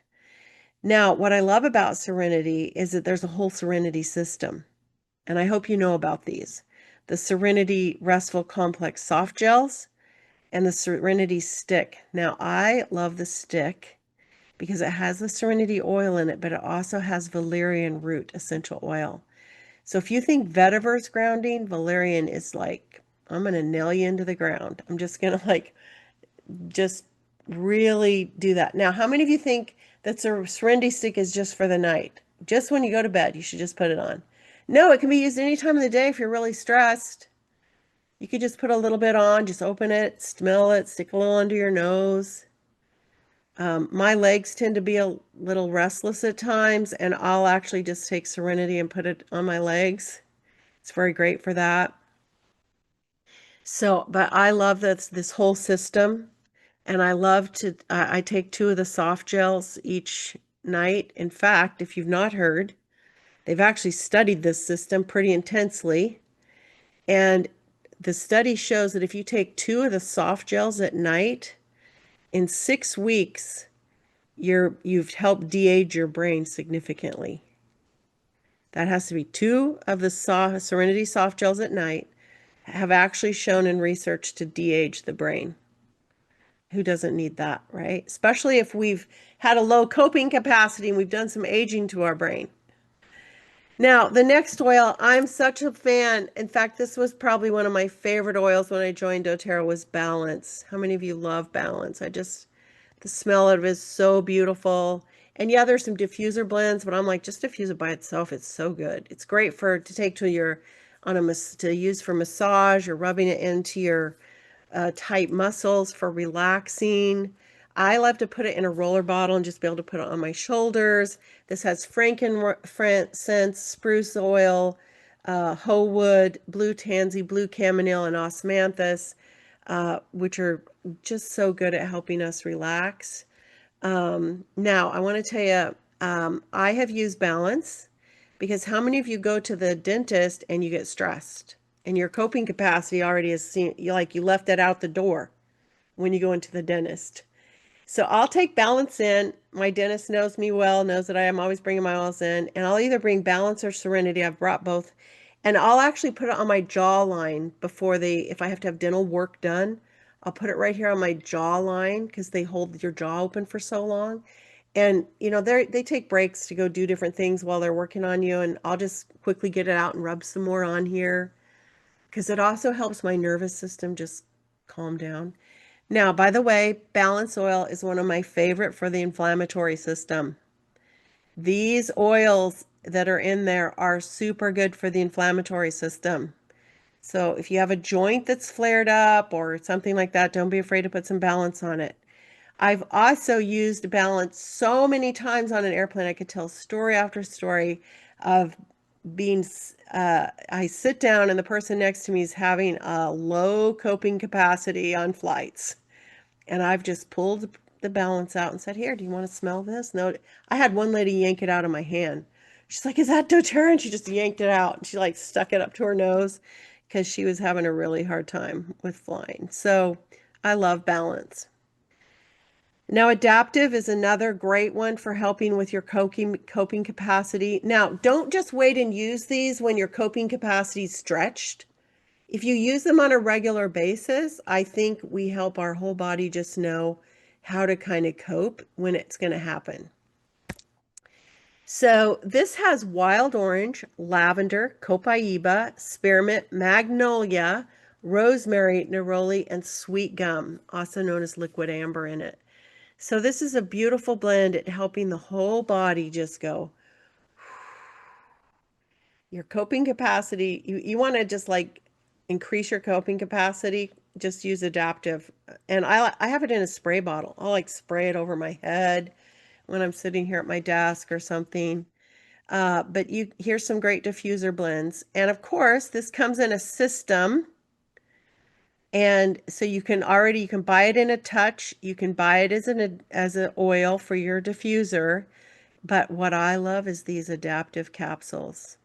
Now, what I love about Serenity is that there's a whole Serenity system. And I hope you know about these. The Serenity Restful Complex Soft Gels and the Serenity Stick. Now, I love the stick because it has the Serenity oil in it, but it also has valerian root essential oil. So if you think vetiver is grounding, valerian is like, I'm going to nail you into the ground. I'm just going to just really do that. Now, how many of you think that Serenity Stick is just for the night? Just when you go to bed, you should just put it on. No, it can be used any time of the day if you're really stressed. You could just put a little bit on, just open it, smell it, stick a little under your nose. My legs tend to be a little restless at times, and I'll actually just take Serenity and put it on my legs. It's very great for that. So, but I love this whole system, and I love to, I take 2 of the soft gels each night. In fact, if you've not heard, they've actually studied this system pretty intensely. And the study shows that if you take 2 of the soft gels at night, in 6 weeks, you've helped de-age your brain significantly. That has to be 2 of the Serenity soft gels at night have actually shown in research to de-age the brain. Who doesn't need that, right? Especially if we've had a low coping capacity and we've done some aging to our brain. Now, the next oil, I'm such a fan. In fact, this was probably one of my favorite oils when I joined doTERRA was Balance. How many of you love Balance? The smell of it is so beautiful. And yeah, there's some diffuser blends, but I'm like, just diffuse it by itself. It's so good. It's great to take to your, to use for massage or rubbing it into your tight muscles for relaxing. I love to put it in a roller bottle and just be able to put it on my shoulders. This has frankincense, spruce oil, hoe wood, blue tansy, blue chamomile, and osmanthus, which are just so good at helping us relax. Now, I want to tell you, I have used Balance because how many of you go to the dentist and you get stressed and your coping capacity already is seen, like you left it out the door when you go into the dentist? So I'll take Balance in. My dentist knows me well, knows that I am always bringing my oils in, and I'll either bring Balance or Serenity. I've brought both. And I'll actually put it on my jawline if I have to have dental work done, I'll put it right here on my jawline because they hold your jaw open for so long. And, they take breaks to go do different things while they're working on you. And I'll just quickly get it out and rub some more on here because it also helps my nervous system just calm down. Now, by the way, Balance Oil is one of my favorite for the inflammatory system. These oils that are in there are super good for the inflammatory system. So if you have a joint that's flared up or something like that, don't be afraid to put some Balance on it. I've also used Balance so many times on an airplane. I could tell story after story of I sit down and the person next to me is having a low coping capacity on flights. And I've just pulled the Balance out and said, here, do you want to smell this? No, I had one lady yank it out of my hand. She's like, is that doTERRA? And she just yanked it out. And she like stuck it up to her nose because she was having a really hard time with flying. So I love Balance. Now, Adaptive is another great one for helping with your coping capacity. Now, don't just wait and use these when your coping capacity is stretched. If you use them on a regular basis, I think we help our whole body just know how to kind of cope when it's going to happen. So this has wild orange, lavender, copaiba, spearmint, magnolia, rosemary, neroli, and sweet gum, also known as liquid amber in it. So this is a beautiful blend at helping the whole body just go. Your coping capacity, you want to just like increase your coping capacity, just use Adaptive. And I have it in a spray bottle. I'll like spray it over my head when I'm sitting here at my desk or something. But here's some great diffuser blends. And of course, this comes in a system. And so you can buy it in a touch. You can buy it as an oil for your diffuser. But what I love is these Adaptive capsules.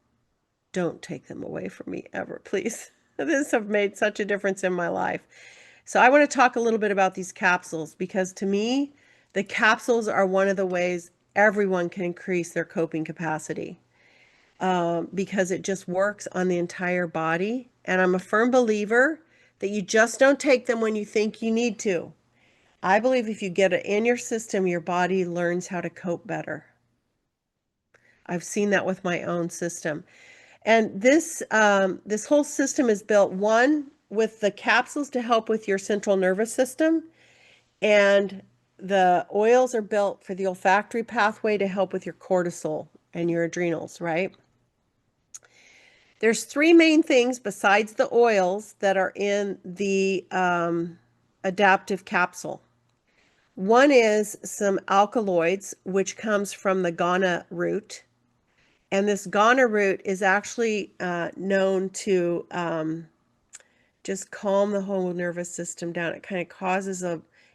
Don't take them away from me ever, please. This have made such a difference in my life. So I want to talk a little bit about these capsules because to me, the capsules are one of the ways everyone can increase their coping capacity because it just works on the entire body. And I'm a firm believer that you just don't take them when you think you need to. I believe if you get it in your system, your body learns how to cope better. I've seen that with my own system. And this whole system is built, one, with the capsules to help with your central nervous system, and the oils are built for the olfactory pathway to help with your cortisol and your adrenals, right? There's three main things besides the oils that are in the Adaptive capsule. One is some alkaloids, which comes from the Ghana root. And this Ghana root is actually known to just calm the whole nervous system down. It kind of causes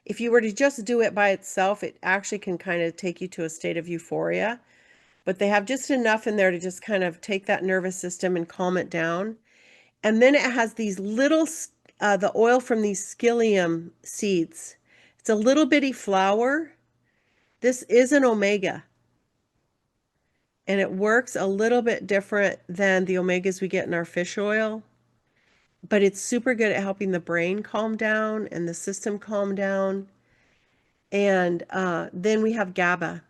if you were to just do it by itself, it actually can kind of take you to a state of euphoria. But they have just enough in there to just kind of take that nervous system and calm it down. And then it has these the oil from these psyllium seeds. It's a little bitty flower. This is an omega. And it works a little bit different than the omegas we get in our fish oil. But it's super good at helping the brain calm down and the system calm down. And then we have GABA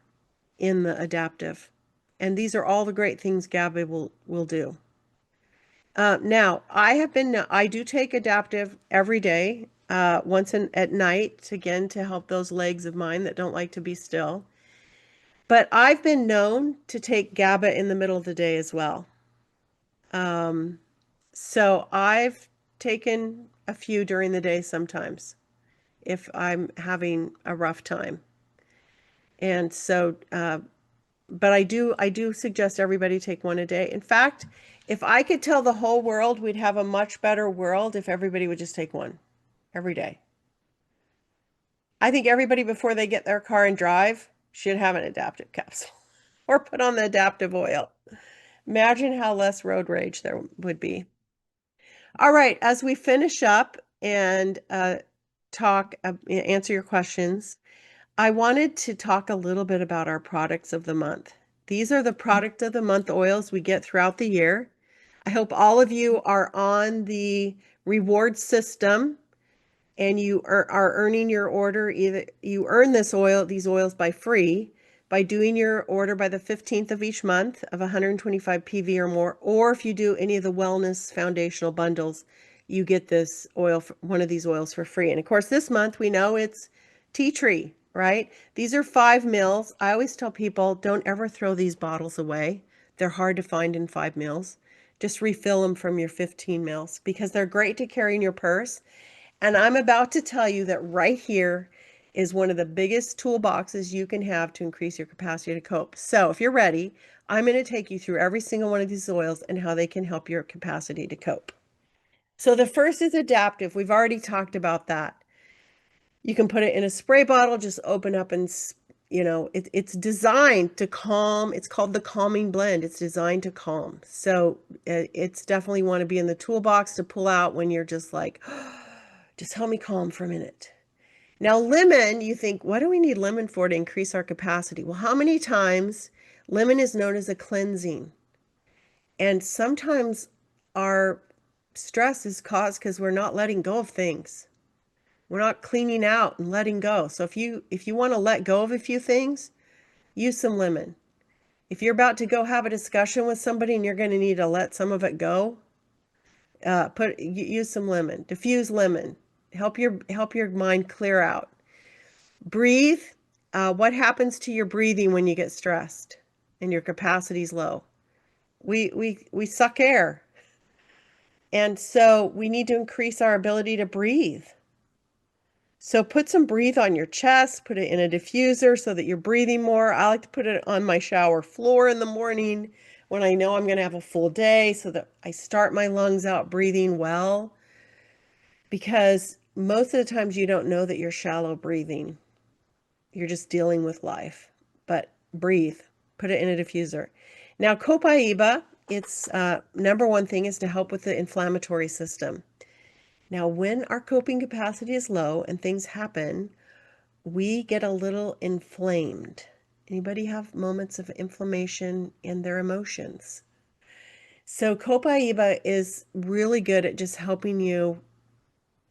in the Adaptive. And these are all the great things GABA will do. Now, I do take Adaptive every day, at night, again, to help those legs of mine that don't like to be still. But I've been known to take GABA in the middle of the day as well. So I've taken a few during the day sometimes if I'm having a rough time. And so, but I do suggest everybody take one a day. In fact, if I could tell the whole world we'd have a much better world if everybody would just take one every day. I think everybody before they get their car and drive should have an Adaptive capsule or put on the Adaptive oil. Imagine how less road rage there would be. All right, as we finish up and answer your questions, I wanted to talk a little bit about our products of the month. These are the product of the month oils we get throughout the year. I hope all of you are on the reward system and you are earning your order. Either you earn these oils by free by doing your order by the 15th of each month of 125 PV or more, or if you do any of the wellness foundational bundles, you get this oil, one of these oils for free. And of course, this month we know it's tea tree, right? These are 5 mils. I always tell people, don't ever throw these bottles away. They're hard to find in 5 mils. Just refill them from your 15 mils because they're great to carry in your purse. And I'm about to tell you that right here is one of the biggest toolboxes you can have to increase your capacity to cope. So if you're ready, I'm going to take you through every single one of these oils and how they can help your capacity to cope. So the first is Adaptive. We've already talked about that. You can put it in a spray bottle, just open up and, it's designed to calm. It's called the calming blend. It's designed to calm. So it's definitely want to be in the toolbox to pull out when you're just like, just help me calm for a minute. Now, lemon, you think, what do we need lemon for to increase our capacity? Well, how many times lemon is known as a cleansing? And sometimes our stress is caused because we're not letting go of things. We're not cleaning out and letting go. So if you want to let go of a few things, use some lemon. If you're about to go have a discussion with somebody and you're going to need to let some of it go, use some lemon. Diffuse lemon. Help your mind clear out. Breathe. What happens to your breathing when you get stressed and your capacity's low? We suck air. And so we need to increase our ability to breathe. So put some breathe on your chest, put it in a diffuser so that you're breathing more. I like to put it on my shower floor in the morning when I know I'm going to have a full day so that I start my lungs out breathing well. Because most of the times you don't know that you're shallow breathing. You're just dealing with life. But breathe. Put it in a diffuser. Now, Copaiba, its number one thing is to help with the inflammatory system. Now, when our coping capacity is low and things happen, we get a little inflamed. Anybody have moments of inflammation in their emotions? So Copaiba is really good at just helping you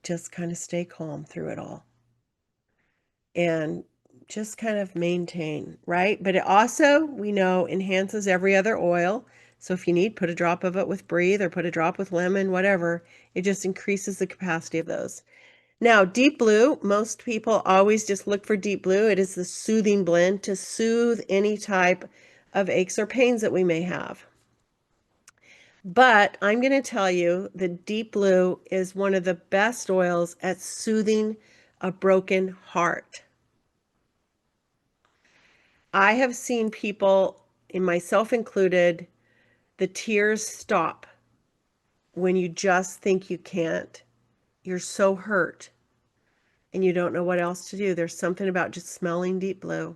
just kind of stay calm through it all and just kind of maintain, right? But it also, we know, enhances every other oil. So if you need, put a drop of it with Breathe or put a drop with lemon, whatever. It just increases the capacity of those. Now, Deep Blue, most people always just look for Deep Blue. It is the soothing blend to soothe any type of aches or pains that we may have. But I'm going to tell you that Deep Blue is one of the best oils at soothing a broken heart. I have seen people, and myself included, the tears stop when you just think you can't. You're so hurt and you don't know what else to do. There's something about just smelling Deep Blue.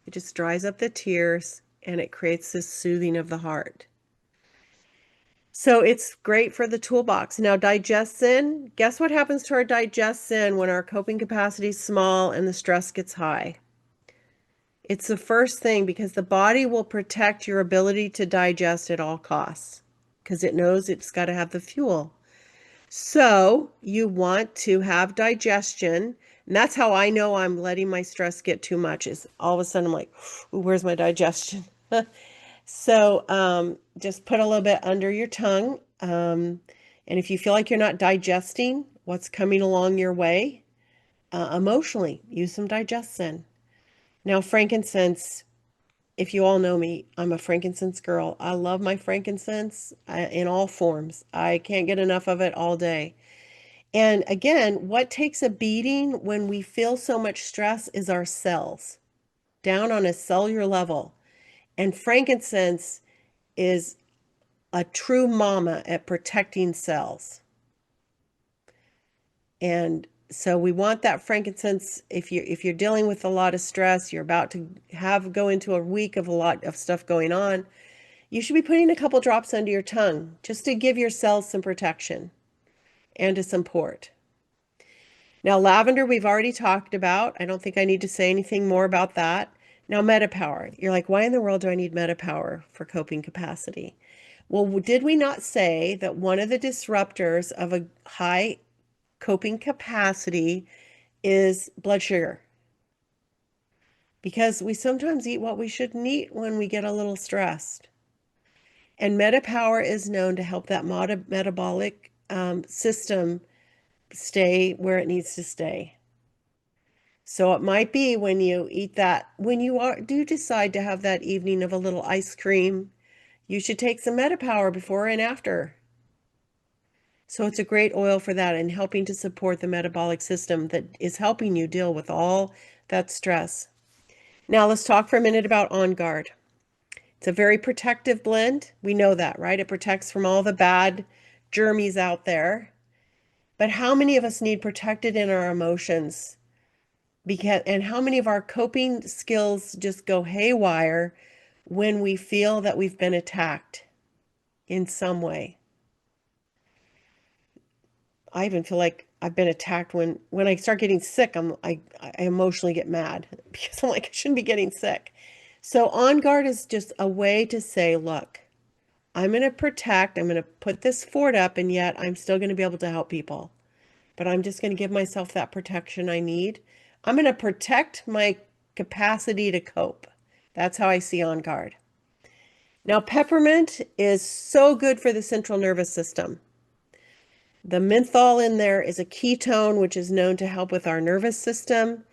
It just dries up the tears and it creates this soothing of the heart. So it's great for the toolbox. Now, Digestin, guess what happens to our Digestin when our coping capacity is small and the stress gets high? It's the first thing because the body will protect your ability to digest at all costs because it knows it's got to have the fuel. So you want to have digestion. And that's how I know I'm letting my stress get too much is all of a sudden I'm like, ooh, where's my digestion? So just put a little bit under your tongue. And if you feel like you're not digesting what's coming along your way, emotionally, use some digestin. Now, frankincense, if you all know me, I'm a frankincense girl. I love my frankincense in all forms. I can't get enough of it all day. And again, what takes a beating when we feel so much stress is our cells, down on a cellular level. And frankincense is a true mama at protecting cells. And so we want that frankincense if you're dealing with a lot of stress, you're about to go into a week of a lot of stuff going on, you should be putting a couple drops under your tongue just to give your cells some protection and to support. Now, lavender we've already talked about. I don't think I need to say anything more about that. Now, MetaPower. You're like, why in the world do I need MetaPower for coping capacity? Well, did we not say that one of the disruptors of a high coping capacity is blood sugar? Because we sometimes eat what we shouldn't eat when we get a little stressed. And MetaPower is known to help that metabolic system stay where it needs to stay. So it might be when you eat that, when you do decide to have that evening of a little ice cream, you should take some MetaPower before and after. So it's a great oil for that and helping to support the metabolic system that is helping you deal with all that stress. Now let's talk for a minute about On Guard. It's a very protective blend. We know that, right? It protects from all the bad germies out there. But how many of us need protected in our emotions? And how many of our coping skills just go haywire when we feel that we've been attacked in some way? I even feel like I've been attacked when I start getting sick. I emotionally get mad because I'm like, I shouldn't be getting sick. So On Guard is just a way to say, look, I'm going to protect, I'm going to put this fort up, and yet I'm still going to be able to help people. But I'm just going to give myself that protection I need. I'm going to protect my capacity to cope. That's how I see On Guard. Now, peppermint is so good for the central nervous system. The menthol in there is a ketone, which is known to help with our nervous system.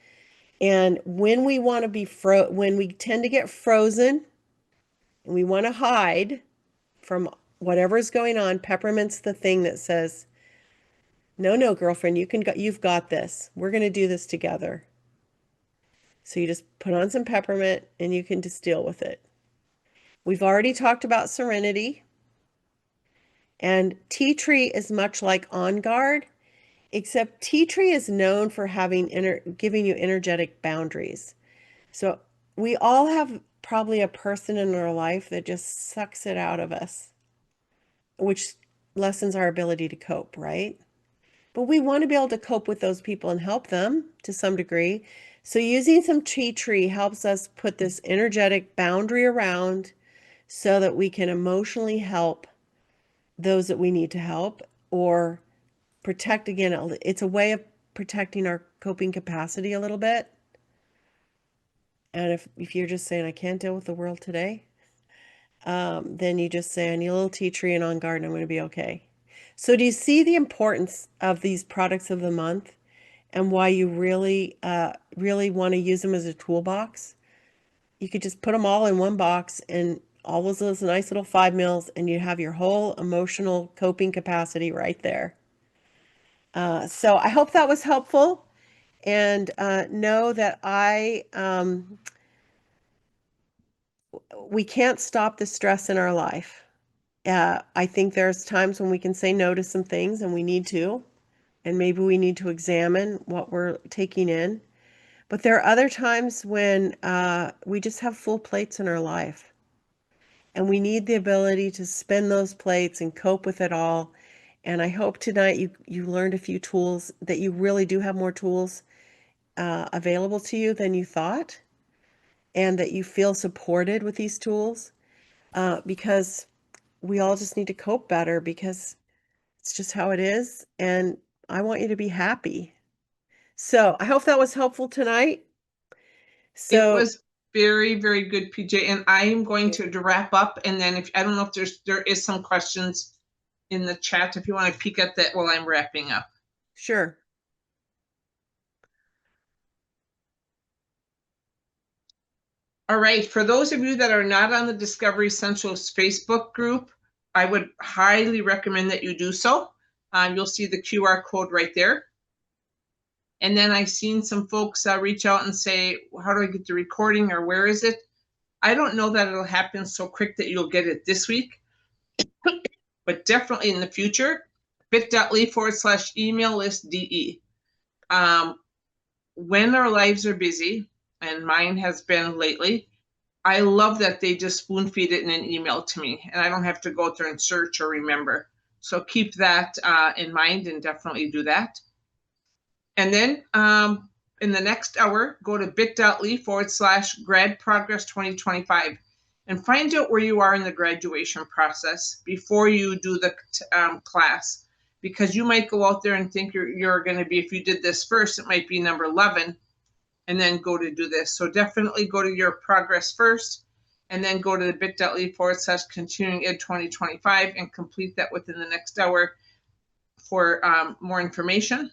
And when we want to when we tend to get frozen and we want to hide from whatever's going on, peppermint's the thing that says, no, no, girlfriend, you've got this. We're going to do this together. So you just put on some peppermint and you can just deal with it. We've already talked about serenity. And tea tree is much like On Guard, except tea tree is known for giving you energetic boundaries. So we all have probably a person in our life that just sucks it out of us, which lessens our ability to cope, right? But we want to be able to cope with those people and help them to some degree. So using some tea tree helps us put this energetic boundary around so that we can emotionally help those that we need to help or protect again. It's a way of protecting our coping capacity a little bit. And if you're just saying, I can't deal with the world today, then you just say, I need a little tea tree and On Guard and I'm going to be okay. So do you see the importance of these products of the month and why you really, really want to use them as a toolbox? You could just put them all in one box and all those nice little 5 mils and you have your whole emotional coping capacity right there. So I hope that was helpful and know that we can't stop the stress in our life. I think there's times when we can say no to some things and we need to, and maybe we need to examine what we're taking in. But there are other times when we just have full plates in our life and we need the ability to spin those plates and cope with it all. And I hope tonight you learned a few tools, that you really do have more tools available to you than you thought, and that you feel supported with these tools because we all just need to cope better because it's just how it is. And I want you to be happy. So I hope that was helpful tonight. It So was Very, very good, PJ. And I am going to wrap up. And then if I don't know if there is some questions in the chat, if you want to peek at that while I'm wrapping up. Sure. All right. For those of you that are not on the Discovery Essentials Facebook group, I would highly recommend that you do so. You'll see the QR code right there. And then I've seen some folks reach out and say, how do I get the recording or where is it? I don't know that it'll happen so quick that you'll get it this week, but definitely in the future, bit.ly/email list DE. When our lives are busy, and mine has been lately, I love that they just spoon feed it in an email to me and I don't have to go through and search or remember. So keep that in mind and definitely do that. And then in the next hour, go to bit.ly/grad progress 2025 and find out where you are in the graduation process before you do the class. Because you might go out there and think you're going to be, if you did this first, it might be number 11 and then go to do this. So definitely go to your progress first and then go to the bit.ly/continuing ed 2025 and complete that within the next hour for more information.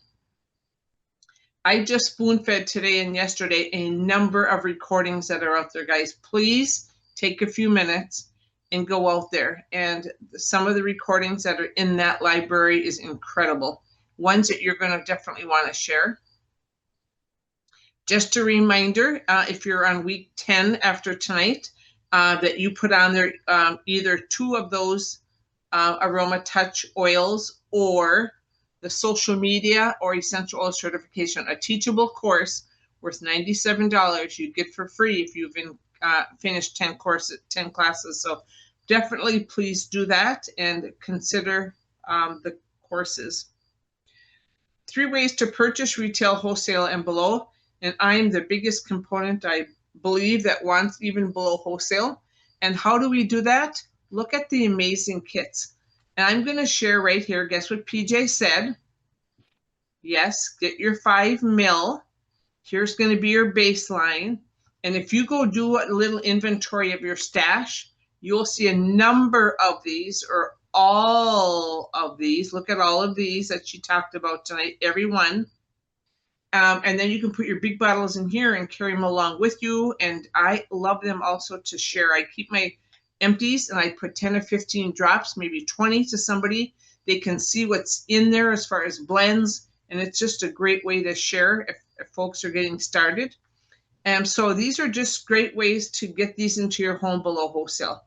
I just spoon fed today and yesterday a number of recordings that are out there, guys. Please take a few minutes and go out there. And some of the recordings that are in that library is incredible. Ones that you're going to definitely want to share. Just a reminder, if you're on week 10 after tonight, that you put on there either 2 of those Aroma Touch oils or the social media or essential oil certification, a teachable course worth $97 you get for free if you've finished 10 classes. So definitely please do that and consider the courses. 3 ways to purchase retail, wholesale, and below. And I'm the biggest component, I believe, that wants even below wholesale. And how do we do that? Look at the amazing kits. And I'm going to share right here. Guess what PJ said? Yes, get your 5 mil. Here's going to be your baseline. And if you go do a little inventory of your stash, you'll see a number of these or all of these. Look at all of these that she talked about tonight, every one. And then you can put your big bottles in here and carry them along with you. And I love them also to share. I keep my empties and I put 10 or 15 drops, maybe 20 to somebody. They can see what's in there as far as blends. And it's just a great way to share if folks are getting started. And so these are just great ways to get these into your home below wholesale.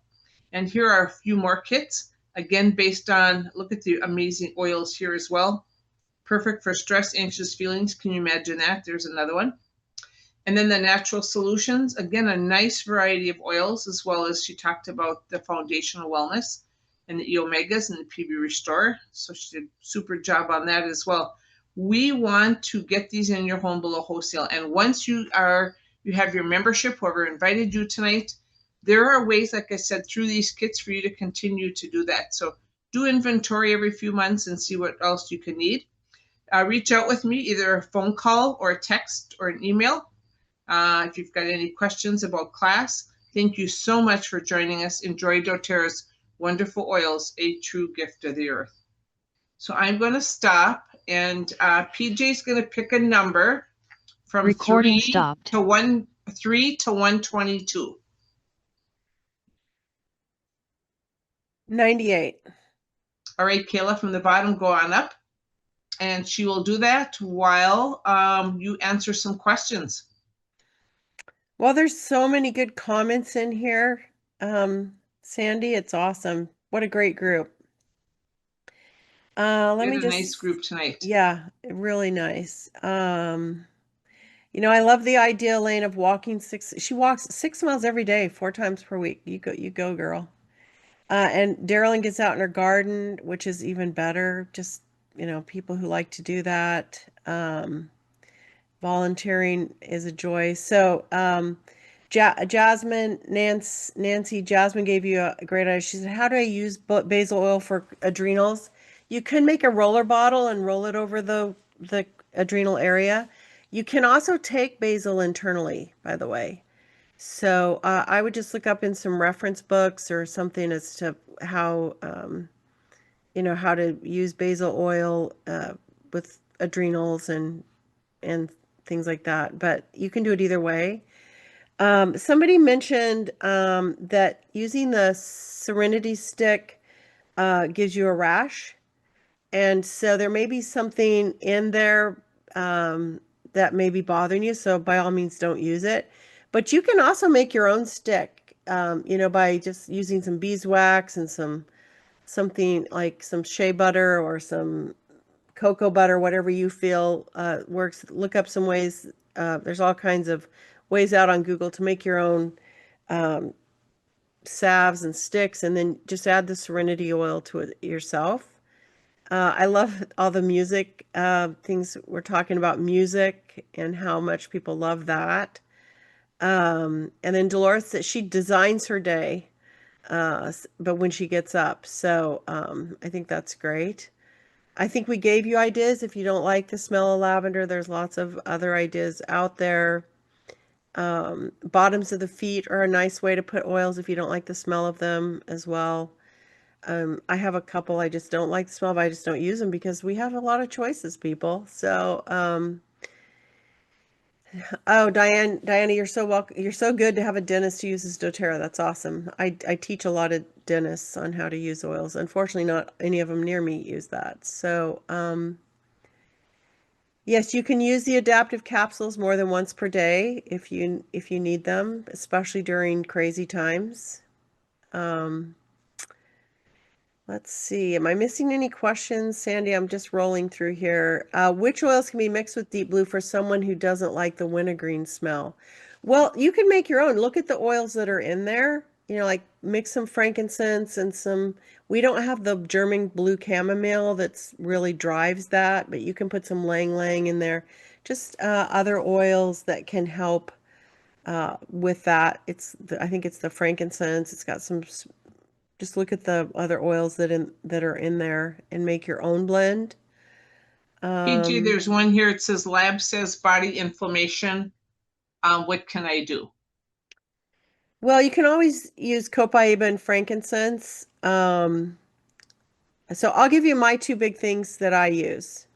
And here are a few more kits. Again, based on, look at the amazing oils here as well. Perfect for stress, anxious feelings. Can you imagine that? There's another one. And then the natural solutions. Again, a nice variety of oils, as well as she talked about the foundational wellness and the E-Omegas and the PB Restore. So she did a super job on that as well. We want to get these in your home below wholesale. And once you have your membership, whoever invited you tonight, there are ways, like I said, through these kits for you to continue to do that. So do inventory every few months and see what else you can need. Reach out with me, either a phone call or a text or an email. If you've got any questions about class, thank you so much for joining us. Enjoy doTERRA's wonderful oils, a true gift of the earth. So I'm going to stop, and PJ's going to pick a number from Recording 3 stopped. to 122. 98. All right, Kayla, from the bottom, go on up. And she will do that while you answer some questions. Well, there's so many good comments in here. Sandy, it's awesome. What a great group. Let me a just, nice group tonight. Yeah, really nice. You know, I love the idea, Elaine, of walking she walks 6 miles every day, 4 times per week. You go, girl. And Darylyn gets out in her garden, which is even better. Just, you know, people who like to do that. Volunteering is a joy. So, Jasmine, Nancy, Jasmine gave you a great idea. She said, how do I use basil oil for adrenals? You can make a roller bottle and roll it over the adrenal area. You can also take basil internally, by the way. So I would just look up in some reference books or something as to how, how to use basil oil with adrenals and things like that. But you can do it either way. Somebody mentioned that using the Serenity stick gives you a rash. And so there may be something in there that may be bothering you. So by all means, don't use it. But you can also make your own stick, by just using some beeswax and something like some shea butter or some cocoa butter, whatever you feel works. Look up some ways. There's all kinds of ways out on Google to make your own um, salves and sticks, and then just add the Serenity oil to it yourself. I love all the music things. We're talking about music and how much people love that. And then Dolores said she designs her day, but when she gets up. So I think that's great. I think we gave you ideas. If you don't like the smell of lavender, there's lots of other ideas out there. Bottoms of the feet are a nice way to put oils if you don't like the smell of them as well. I have a couple I just don't like the smell of, I just don't use them because we have a lot of choices, people. So, oh, Diana, you're so welcome. You're so good to have a dentist who uses doTERRA. That's awesome. I teach a lot of dentists on how to use oils. Unfortunately, not any of them near me use that. So, yes, you can use the adaptive capsules more than once per day if you need them, especially during crazy times. Um, Let's see. Am I missing any questions, Sandy? I'm just rolling through here. Which oils can be mixed with Deep Blue for someone who doesn't like the wintergreen smell? Well, you can make your own. Look at the oils that are in there. Like mix some frankincense and some. We don't have the German blue chamomile that's really drives that, but you can put some Lang Lang in there. Just other oils that can help with that. I think it's the frankincense. It's got some just look at the other oils that are in there and make your own blend. PG, Um, there's one here. It says lab says body inflammation. What can I do? well, you can always use copaiba and frankincense. So I'll give you my two big things that I use.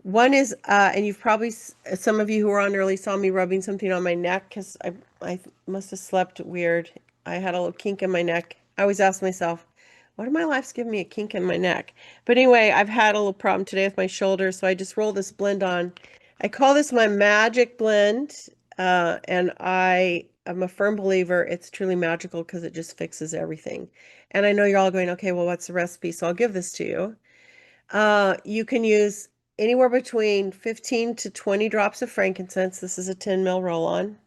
One is, and you've probably, some of you who were on early saw me rubbing something on my neck because I must have slept weird. I had a little kink in my neck. I always ask myself, what if my life's giving me a kink in my neck? But anyway, I've had a little problem today with my shoulder, so I just roll this blend on. I call this my magic blend, and I am a firm believer it's truly magical because it just fixes everything. And I know you're all going, okay, well, what's the recipe? So I'll give this to you. You can use anywhere between 15 to 20 drops of frankincense. This is a 10 ml roll-on.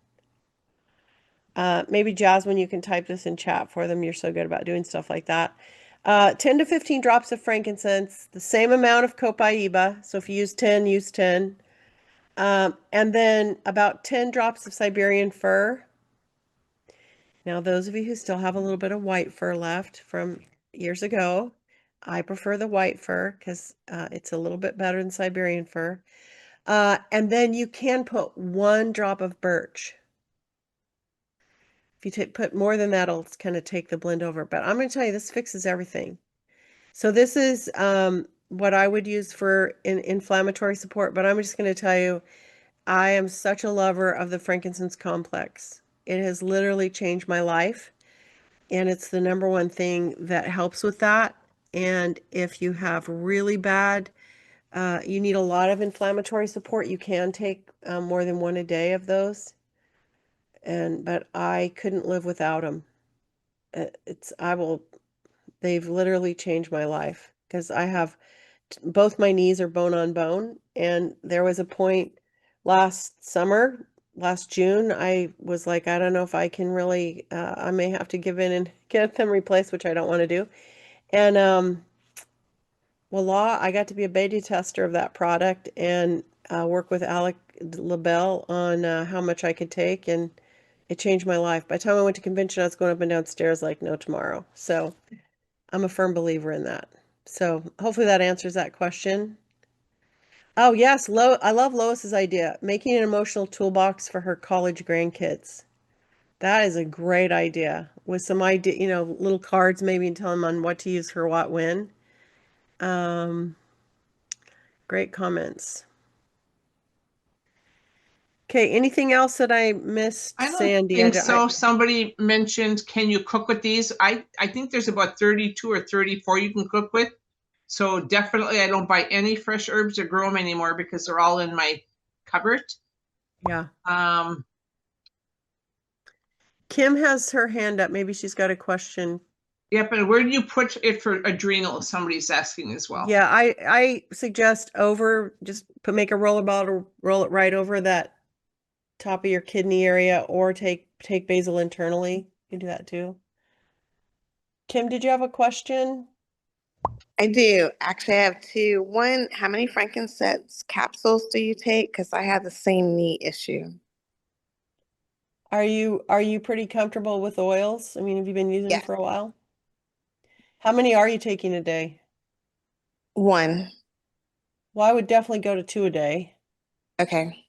Maybe Jasmine, you can type this in chat for them. You're so good about doing stuff like that. 10 to 15 drops of frankincense, the same amount of copaiba. So if you use 10, use 10. And then about 10 drops of Siberian fir. Now, those of you who still have a little bit of white fir left from years ago, I prefer the white fir because it's a little bit better than Siberian fir. And then you can put 1 drop of birch. If you put more than that, it'll kind of take the blend over. But I'm going to tell you, this fixes everything. So this is what I would use for inflammatory support. But I'm just going to tell you, I am such a lover of the frankincense complex. It has literally changed my life. And it's the number one thing that helps with that. And if you have really bad, you need a lot of inflammatory support, you can take more than one a day of those. But I couldn't live without them. They've literally changed my life because I have both my knees are bone on bone. And there was a point last June, I was like, I don't know if I can really, I may have to give in and get them replaced, which I don't want to do. And voila, I got to be a beta tester of that product and work with Alec LaBelle on how much I could take. And it changed my life. By the time I went to convention, I was going up and down stairs like no tomorrow. So I'm a firm believer in that. So hopefully that answers that question. Oh, yes. I love Lois's idea, making an emotional toolbox for her college grandkids. That is a great idea with some idea, little cards maybe and tell them on what to use for what when. Um, Great comments. Okay, anything else that I missed, I don't Sandy? think so. Somebody mentioned, can you cook with these? I think there's about 32 or 34 you can cook with. So definitely I don't buy any fresh herbs or grow them anymore because they're all in my cupboard. Yeah. Um, Kim has her hand up. Maybe she's got a question. yep, and where do you put it for adrenal? Somebody's asking as well. Yeah, I suggest make a roller bottle, roll it right over that top of your kidney area, or take basil internally. You can do that too. Kim, did you have a question? I do. Actually, I have two. One, how many frankincense capsules do you take? Because I have the same knee issue. Are you pretty comfortable with oils? I mean, have you been using them Yes. for a while? How many are you taking a day? One. Well, I would definitely go to 2 a day. Okay.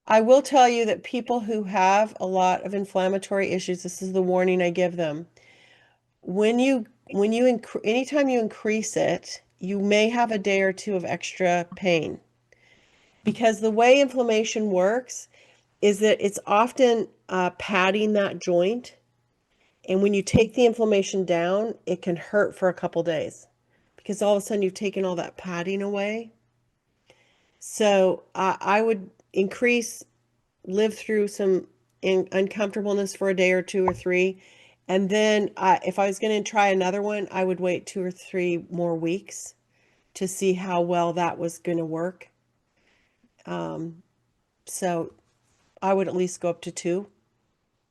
I will tell you that people who have a lot of inflammatory issues, this is the warning I give them. Anytime you increase it, you may have a day or two of extra pain. Because the way inflammation works is that it's often padding that joint. And when you take the inflammation down, it can hurt for a couple days because all of a sudden you've taken all that padding away. So I would live through some uncomfortableness for a day or 2 or 3. And then if I was going to try another one, I would wait 2 or 3 more weeks to see how well that was going to work. So I would at least go up to 2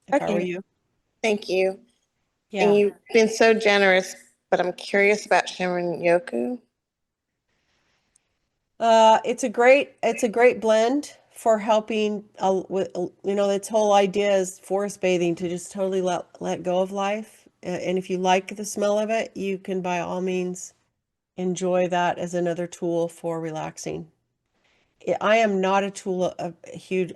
if I were Okay. you. Thank you. And Yeah. you've been so generous, but I'm curious about Shinrin Yoku. It's a great blend for helping with its whole idea is forest bathing, to just totally let go of life. And if you like the smell of it, you can by all means enjoy that as another tool for relaxing. I am not a tool of a huge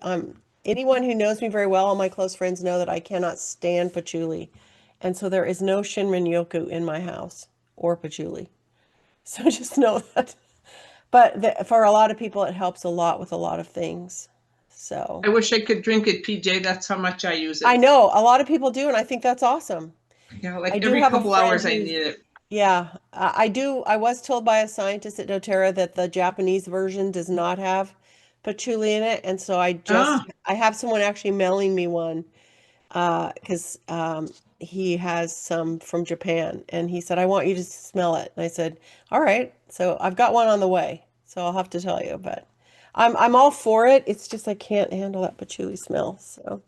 anyone who knows me very well, all my close friends know that I cannot stand patchouli. And so there is no Shinrin Yoku in my house or patchouli. So just know that. But for a lot of people, it helps a lot with a lot of things. So I wish I could drink it, PJ. That's how much I use it. I know a lot of people do, and I think that's awesome. Yeah, I like do every have a couple friend hours I who's, need it. yeah, I do. I was told by a scientist at doTERRA that the Japanese version does not have patchouli in it, and so Ah, I have someone actually mailing me one because he has some from Japan, and he said, I want you to smell it. And I said, all right. So I've got one on the way, so I'll have to tell you, but I'm all for it. It's just I can't handle that patchouli smell. So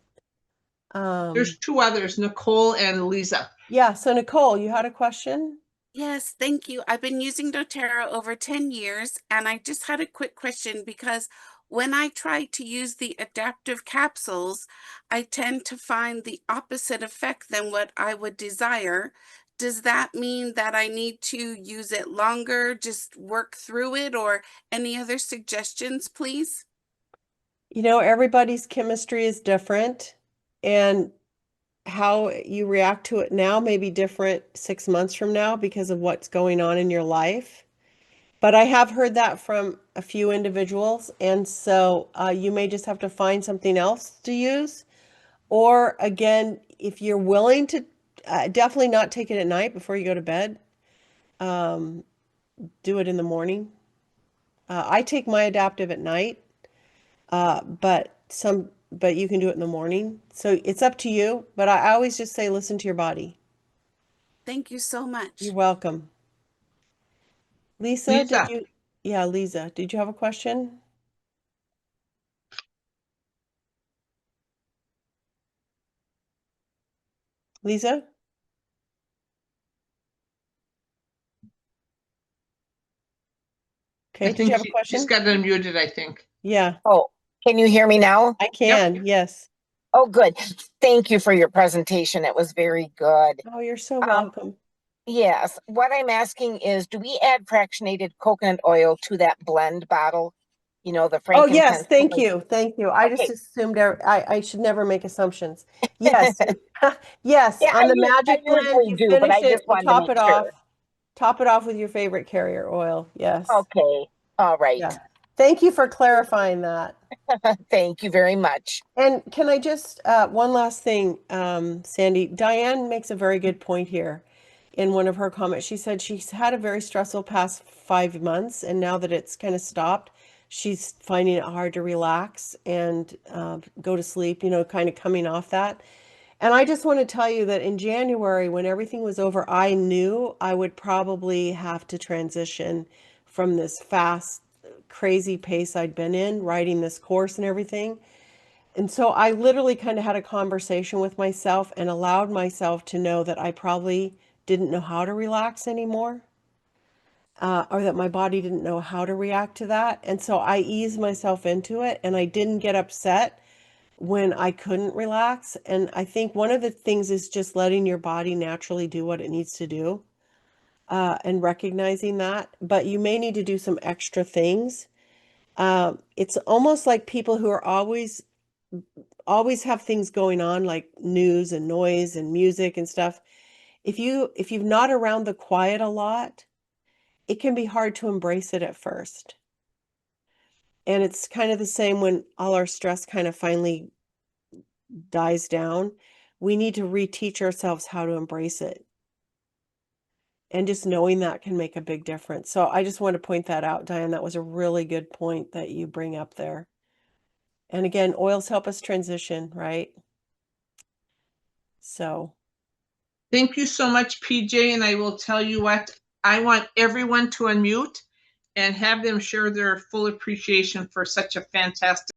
there's 2 others, Nicole and Lisa. yeah, so Nicole, you had a question? Yes, thank you. I've been using doTERRA over 10 years, and I just had a quick question because when I try to use the adaptive capsules, I tend to find the opposite effect than what I would desire. Does that mean that I need to use it longer, just work through it, or any other suggestions, please? Everybody's chemistry is different, and how you react to it now may be different 6 months from now because of what's going on in your life. But I have heard that from a few individuals, and so you may just have to find something else to use. Or again, if you're willing to, definitely not take it at night before you go to bed. Um, do it in the morning. I take my adaptive at night, but you can do it in the morning. So it's up to you. But I always just say, listen to your body. Thank you so much. You're welcome. Lisa, Lisa. Yeah, Lisa, did you have a question? Lisa? Okay, I did you think have a she's question? got it unmuted, I think. Yeah, Oh, can you hear me now? I can. Yes. Oh, good. Thank you for your presentation. It was very good. Oh, you're so Um, welcome. yes, what I'm asking is, do we add fractionated coconut oil to that blend bottle? you know, the Oh, yes, frankincense. thank oil. you, thank you. I just Okay. assumed I should never make assumptions. Yes, yes, Yeah, on the I magic blend, usually you do, but finish I it, just you wanted to make sure. top it off with your favorite carrier oil. Yes, Okay, all right. yeah. Thank you for clarifying that. Thank you very much. And can I just, one last thing, Sandy, Diane makes a very good point here in one of her comments. She said she's had a very stressful past 5 months, and now that it's kind of stopped, she's finding it hard to relax and go to sleep, you know, kind of coming off that. And I just want to tell you that in January, when everything was over, I knew I would probably have to transition from this fast, crazy pace I'd been in, writing this course and everything. And so I literally kind of had a conversation with myself and allowed myself to know that I probably didn't know how to relax anymore, or that my body didn't know how to react to that. And so I eased myself into it, and I didn't get upset when I couldn't relax. And I think one of the things is just letting your body naturally do what it needs to do, and recognizing that. But you may need to do some extra things. It's almost like people who are always have things going on like news and noise and music and stuff. If you're not around the quiet a lot, it can be hard to embrace it at first. And it's kind of the same when all our stress kind of finally dies down. We need to reteach ourselves how to embrace it. And just knowing that can make a big difference. So I just want to point that out, Diane. That was a really good point that you bring up there. And again, oils help us transition, right? So Thank you so much, PJ. And I will tell you what, I want everyone to unmute and have them share their full appreciation for such a fantastic